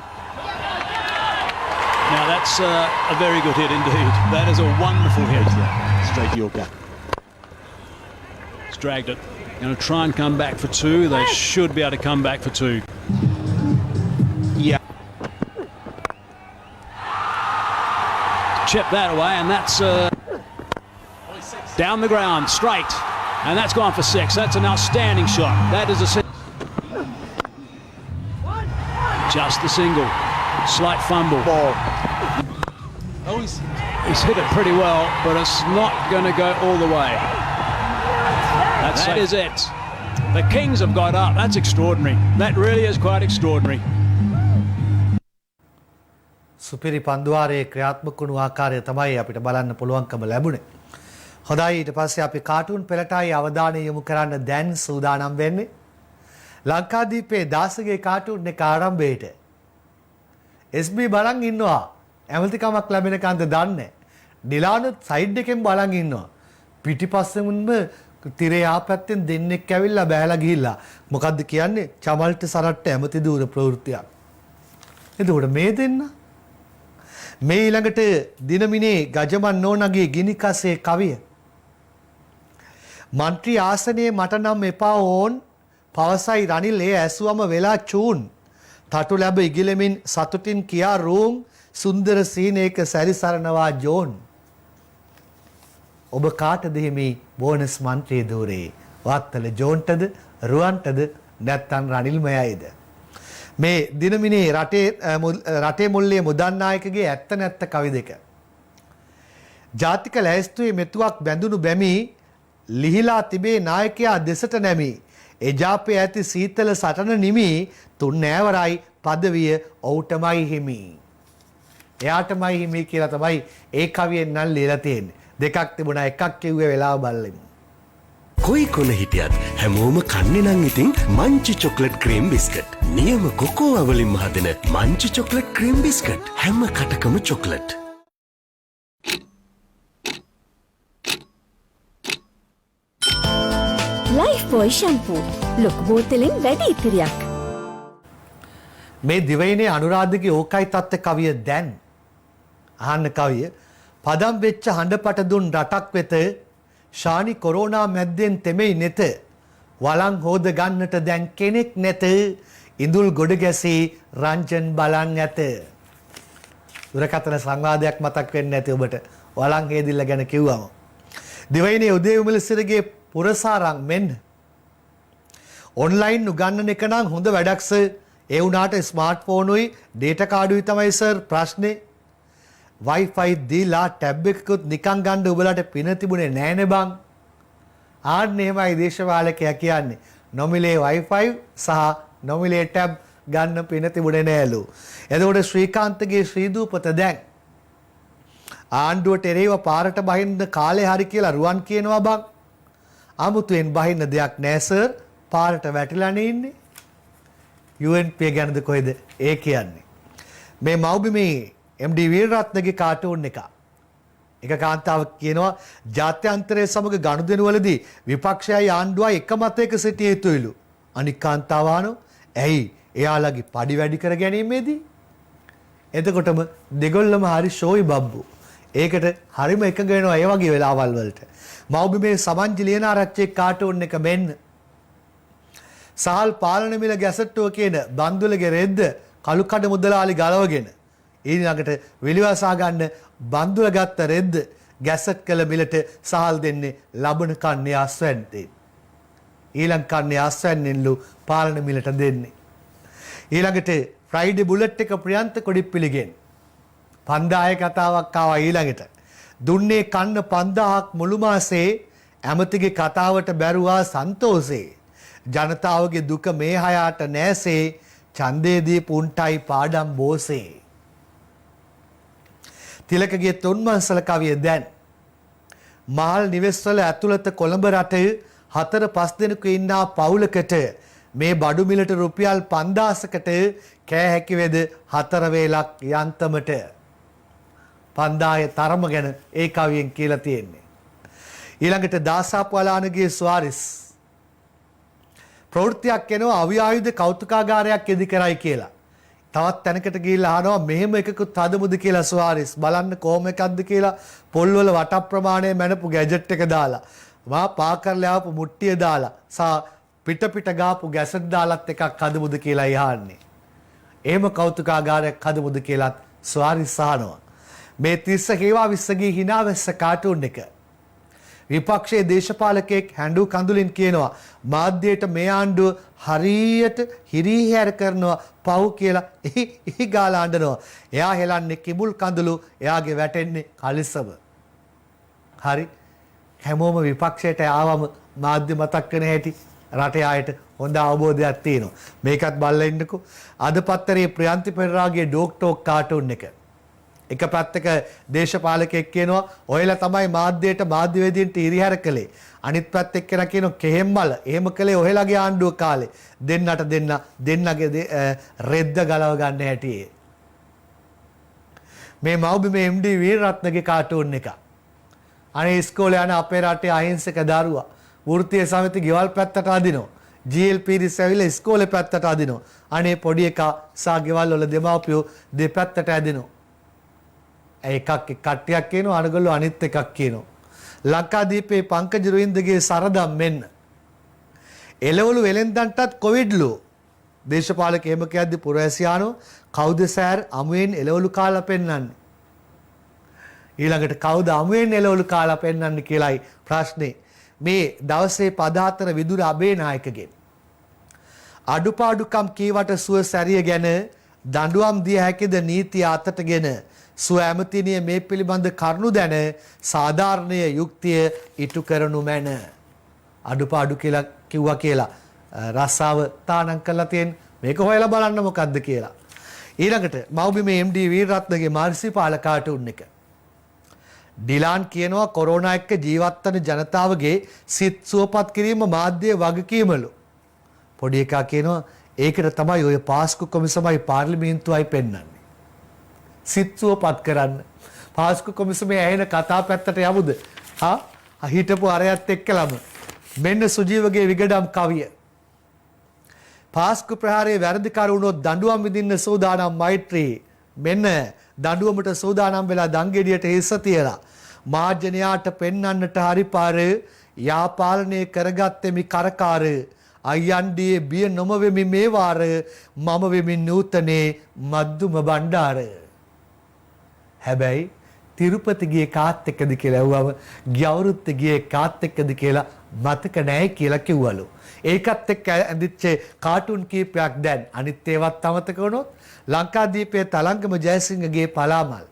Now that's a very good hit indeed. That is a wonderful hit. Straight to your gap. It's dragged it. Going to try and come back for 2. They should be able to come back for 2. Yeah. Chip that away, and that's down the ground, straight. And that's gone for 6. That's an outstanding shot. That is a just the single. Slight fumble. Ball. Oh, he's hit it pretty well, but it's not going to go all the way. That is it. The Kings have got up. That's extraordinary. That really is quite extraordinary. සුපිරි පන්දුවාරයේ ක්‍රියාත්මක වුණු ආකාරය තමයි අපිට බලන්න පුළුවන්කම ලැබුණේ. හොඳයි ඊට පස්සේ අපි කාටුන් පෙළටයි අවධානය යොමු කරන්න දැන් සූදානම් වෙන්නේ. ලංකාදීපේ දාසගේ කාටුන් එක ආරම්භයේට SB බලන් ඉන්නවා. ඇමතිකමක් ලැබෙනකන්ද දන්නේ. ඩිලානුත් සයිඩ් එකෙන් බලන් ඉන්නවා. පිටිපස්සෙන්ම තිරේ ආපැත්තෙන් දෙන්නෙක් ඇවිල්ලා බෑලා ගිහිල්ලා. මොකද්ද කියන්නේ? චමල්ට සරට්ට ඇමති දූර ප්‍රවෘත්තියක්. එතකොට මේ දෙන්න මේ ඊළඟට දිනමිනේ ගජමන් නෝනගේ ගිනිකසේ කවිය. මන්ත්‍රී ආසනයේ මට නම් එපා ඕන් පවසයි රනිල් ඒ ඇසුවම වෙලා චූන්. තටු ලැබ ඉගිලෙමින් සතුටින් කියා රූම් සුන්දර සීනේක සැරිසරනවා ජෝන්. ඔබ කාටද හිමි බෝනස් මන්ත්‍රී දූරේ? වත්තල ජෝන්ටද රුවන්ටද නැත්නම් රනිල්මයයිද? මේ දිනමිනේ රටේ මුල්ලේ මුදන් නායකගේ ඇත්ත නැත්ත කවි දෙක. ජාතික ලැයිස්තුවේ මෙතුවක් බැඳුණු බැමි ලිහිලා තිබේ නායකයා දෙසට නැමි. එජාපේ ඇති සීතල සටන නිමි තුන් නෑවරයි පදවිය ඔවුටමයි හිමි. එයාටමයි හිමි කියලා තමයි ඒ කවියෙන් නම් ලියලා තියෙන්නේ. දෙකක් තිබුණා, එකක් කිව්වේ වෙලාව බලලෙමු. කොයි කොන හිටියත් හැමෝම කන්නේ නම් ඉතින් මංචි චොක්ලට් ක්‍රීම් බිස්කට්. නියම කොකෝ අවලින්ම හදන මංචි චොක්ලට් ක්‍රීම් බිස්කට්. හැම කටකම චොක්ලට්. ලයිෆ් බොයි ෂැම්පූ ලොකු බෝතලෙන් වැඩි ඉතිරියක්. මේ දිවයිනේ අනුරාධගේ ඕකයි තත්ත්ව කවිය දැන් අහන්න කවිය. පදම් වෙච්ච හඬපට දුන් රටක් වෙත ශානි කොරෝනා මැද්දෙන් තෙමෙයි නෙත. වලං හෝද ගන්නට දැන් කෙනෙක් නැත. ඉඳුල් ගොඩ ගැසී රංජන් බලන් ඇත. දුරකථන සංවාදයක් මතක් වෙන්නේ නැති ඔබට වලං හේදිල්ල ගැන කිව්වම. දිවයිනේ උදේ විමලසිරගේ පුරසාරං මෙන්න. ඔන්ලයින් උගන්නන එක නම් හොඳ වැඩක් සර්. ඒ වුණාට ස්මාර්ට්ෆෝන් උයි ඩේටා කාඩුයි තමයි සර් ප්‍රශ්නේ. Wi-Fi දීලා ටැබ් එකකුත් නිකන් ගන්න ඔබලාට පින තිබුණේ නෑනේ බං. ආන්න එහෙමයි දේශපාලකයා කියන්නේ. නොමිලේ Wi-Fi සහ නොමිලේ ටැබ් ගන්න පින තිබුණේ නෑලු. එතකොට ශ්‍රීකාන්තගේ ශ්‍රීදූපත දැන් ආණ්ඩුවට එරෙහිව පාරට බහින්න කාලේ හරි කියලා රුවන් කියනවා බං. අමුතුවෙන් බහින්න දෙයක් නෑ සර්. පාරට වැටිලානේ ඉන්නේ. UNP ගැනද කොහෙද ඒ කියන්නේ. මේ මව්බිමේ MD වීරරත්නගේ කාටූන් එක. එක කාන්තාවක් කියනවා ජාත්‍යන්තරයේ සමග ගනුදෙනුවලදී විපක්ෂයයි ආණ්ඩුවයි එක මතයක සිටිය යුතුයිලු. අනික් කාන්තාවානෝ ඇයි එයාලගේ පඩි වැඩි කර ගැනීමේදී? එතකොටම දෙගොල්ලම හරි ෂෝයි බබ්බු. ඒකට හරිම එකඟ වෙනවා ඒ වගේ වෙලාවල් වලට. මව්බිමේ සමන්ජි ලියනාරච්චිගේ කාටූන් එක මෙන්න. සහල් පාලන මිල ගැසට්ටුව කියන බන්දුලගේ රෙද්ද කළු කඩ මුදලාලි ගලවගෙන ඊළඟට විලිවසා ගන්න බන්දුල ගත්ත රෙද්ද ගැසට් කළ මිලට සහල් දෙන්නේ ලබන කන්නේ අස්වැන්නෙන්. ඊළඟ කන්නේ අස්වැන්නෙන්ලු පාලන මිලට දෙන්නේ. ඊළඟට ෆ්‍රයිඩේ බුලට් එක ප්‍රියන්ත කොඩිප්පිලිගෙන් 5000 කතාවක් ආවා ඊළඟට. දුන්නේ කන්න 5000ක් මුළු මාසේ ඇමතිගේ කතාවට බැරුවා සන්තෝෂේ. ජනතාවගේ දුක මේ හයාට නෑසේ ඡන්දේදී පුන්ටයි පාඩම් බෝසේ. තිලකගේ තුන්මංසල කවිය දැන් මහල් නිවෙස්වල ඇතුළත කොළඹ රටේ 4-5 දෙනෙකු ඉන්නා පවුලකට මේ බඩු මිලට රුපියල් 5000කට කෑ හැකි වේද 4 වේලක් යන්තමට. 5000 තරම ගැන ඒ කවියෙන් කියලා තියෙන්නේ. ඊළඟට දාසාප්වලානගේ ස්වාරිස් ප්‍රවෘත්තියක් එනවා අවිආයුධ කෞතුකාගාරයක් ඉදි කරයි කියලා. තවත් තැනකට ගිහිල්ලා අහනවා මෙහෙම එකකුත් හදමුද කියලා ස්වාරිස් බලන්න කොහොම එකක්ද කියලා පොල්වල වට ප්‍රමාණය මැනපු ගැජට් එක දාලා මා පාකරලා ආපු මුට්ටිය දාලා සා පිට ගාපු ගැසට් දාලත් එකක් හදමුද කියලා යහන්නේ. එහෙම කෞතුකාගාරයක් හදමුද කියලාත් ස්වාරිස් අහනවා. මේ 30 හේවා 20 ගේ හිනාවැස්ස කාටූන් එක. විපක්ෂයේ දේශපාලකෙක් හැඬු කඳුලින් කියනවා මාධ්‍යයට මේ ආණ්ඩුව හරියට හිරිහැර කරනවා පව් කියලා ඉහි ගාලා අඬනවා. එයා හෙලන්නේ කිඹුල් කඳුළු, එයාගේ වැටෙන්නේ කලිසම. හරි හැමෝම විපක්ෂයට ආවම මාධ්‍ය මතක් කරන හැටි රටේ ආයත හොඳ අවබෝධයක් තියෙනවා. මේකත් බලලා ඉන්නකෝ. අද පත්තරේ ප්‍රියන්ති පෙරේරාගේ ඩොක් ටොක් කාටූන් එක. එක පැත්තක දේශපාලකෙක් කියනවා ඔයලා තමයි මාධ්‍යයට මාධ්‍යවේදීන්ට ඉරිහැර කළේ. අනිත් පැත්ත එක්කෙනා කියනවා කෙහෙම්මල එහෙම කළේ ඔයලාගේ ආණ්ඩුව කාලේ. දෙන්නගේ රෙද්ද ගලව ගන්න හැටි. මේ මව්බිම MD වීරරත්නගේ කාටූන් එක. අනේ ඉස්කෝලේ යන අපේ රටේ අහිංසක දරුවා වෘත්තීය සමිති ගෙවල් පැත්තට අදිනවා. GL පීරිස් ඇවිල්ලා ඉස්කෝලේ පැත්තට අදිනවා. අනේ පොඩි එකා සා ගෙවල් වල දෙමාපියෝ දෙපැත්තට ඇදිනවා. එකක් කට්ටියක් කියනවා අනගොල්ලෝ අනිත් එකක් කියනවා. ලංකාදීපේ පංකජ රුවින්දගේ සරදම් මෙන්න. එළවලු වෙලෙන්දන්ටත් කොවිඩ්ලු. දේශපාලක හේමකයද්දි පුරවැසියානෝ කවුද සෑර් අමුවෙන් එළවලු කාලා පෙන්වන්නේ? ඊළඟට කවුද අමුවෙන් එළවලු කාලා පෙන්වන්නේ කියලායි ප්‍රශ්නේ. මේ දවසේ පදාතර විදුර අබේනායකගෙන් අඩුපාඩුකම් කීවට සුව සැරිය ගැන දඬුවම් දිය හැකිද නීතිය අතටගෙන සුව ඇමතිනිය මේ පිළිබඳ කරුණු දැන සාධාරණීය යුක්තිය ඉටු කරනු මැන. අඩුපාඩු කියලා කිව්වා කියලා රස්සාව තානම් කරලා තියෙන මේක හොයලා බලන්න මොකද්ද කියලා. ඊළඟට මව්බිම MD වීරරත්නගේ මානසිපාල කාටුන් එක. ඩිලාන් කියනවා කොරෝනා එක්ක ජීවත් වන ජනතාවගේ සිත් සුවපත් කිරීම මාධ්‍ය වගකීමලු. පොඩි එකා කියනවා ඒකට තමයි ඔය පාස්කු කොමිසමයි පාර්ලිමේන්තුවයි පෙන්වන්නේ. සිත් සුවපත් කරන්න. පාස්කු කොමිසමේ ඇහෙන කතා පැත්තට යමුද? හිටපු අරයත් එක්කලම මෙන්න සුජීවගේ විගඩම් කවිය. පාස්කු ප්‍රහාරයේ වැරදිකාර වුණොත් දඬුවම් විඳින්න සූදානම් මෛත්‍රී. මෙන්න දඬුවමට සූදානම් වෙලා දංගෙඩියට හිස තියලා මාර්ජනයාට පෙන්වන්නට හරි පාර යාපාලනය කරගත්තෙමි කරකාර අයන්ඩියේ බිය නොම වෙමි මේ වාර මම වෙමි නූතනේ මද්දුම බණ්ඩාර. හැබැයි තිරුපති ගියේ කාත් එක්කද කියලා ඇහුවම ග්‍යවෘත්ත ගියේ කාත් එක්කද කියලා මතක නැහැ කියලා කිව්වලු. ඒකත් එක්ක ඇඳිච්ච කාටුන් කීපයක් දැන් අනිත් ඒවත් අමතක වුණොත් ලංකාදීපයේ තලංගම ජයසිංහගේ පලාමල්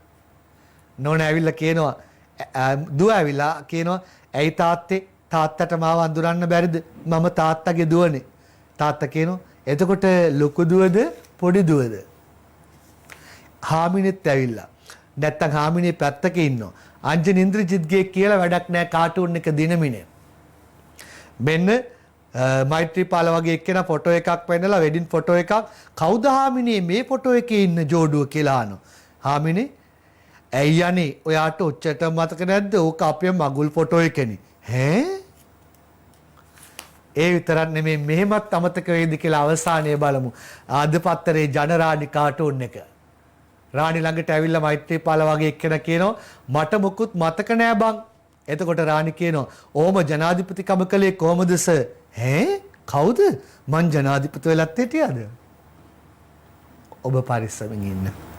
නෝන ඇවිල්ලා කියනවා දුව ඇවිල්ලා කියනවා ඇයි තාත්තේ තාත්තට මාව අඳුරන්න බැරිද මම තාත්තගේ දුවනේ. තාත්තා කියනවා එතකොට ලොකු දුවද පොඩි දුවද? හාමිනෙත් ඇවිල්ලා නැත්තම් හාමිනේ පැත්තක ඉන්නවා. අංජන ඉන්ද්‍රජිත්ගේ කියලා වැඩක් නැහැ කාටුන් එක දිනමිනේ. මෙන්න මෛත්‍රීපාල වගේ එක්කෙනා ෆොටෝ එකක් පෙන්නලා වෙඩින් ෆොටෝ එකක් කවුද හාමිනේ මේ ෆොටෝ එකේ ඉන්න ජෝඩුව කියලා අහනවා. හාමිනේ ඇයි යන්නේ ඔයාට ඔච්චර මතක නැද්ද? ඕක අපේ මගුල් ෆොටෝ එකනේ. ඒ විතරක් නෙමෙයි මෙහෙමත් අමතක වෙයිද කියලා අවසානයේ බලමු. ආද පත්තරේ ජනරාණි කාටුන් එක. රාණි ළඟට ඇවිල්ලා මෛත්‍රීපාල වගේ එක්කෙනා කියනවා මට මොකුත් මතක නෑ බං. එතකොට රාණි කියනවා ඕම ජනාධිපතිකම කළේ කොහමද සර්? කවුද? මං ජනාධිපති වෙලත් හිටියද? ඔබ පරිස්සමින් ඉන්න.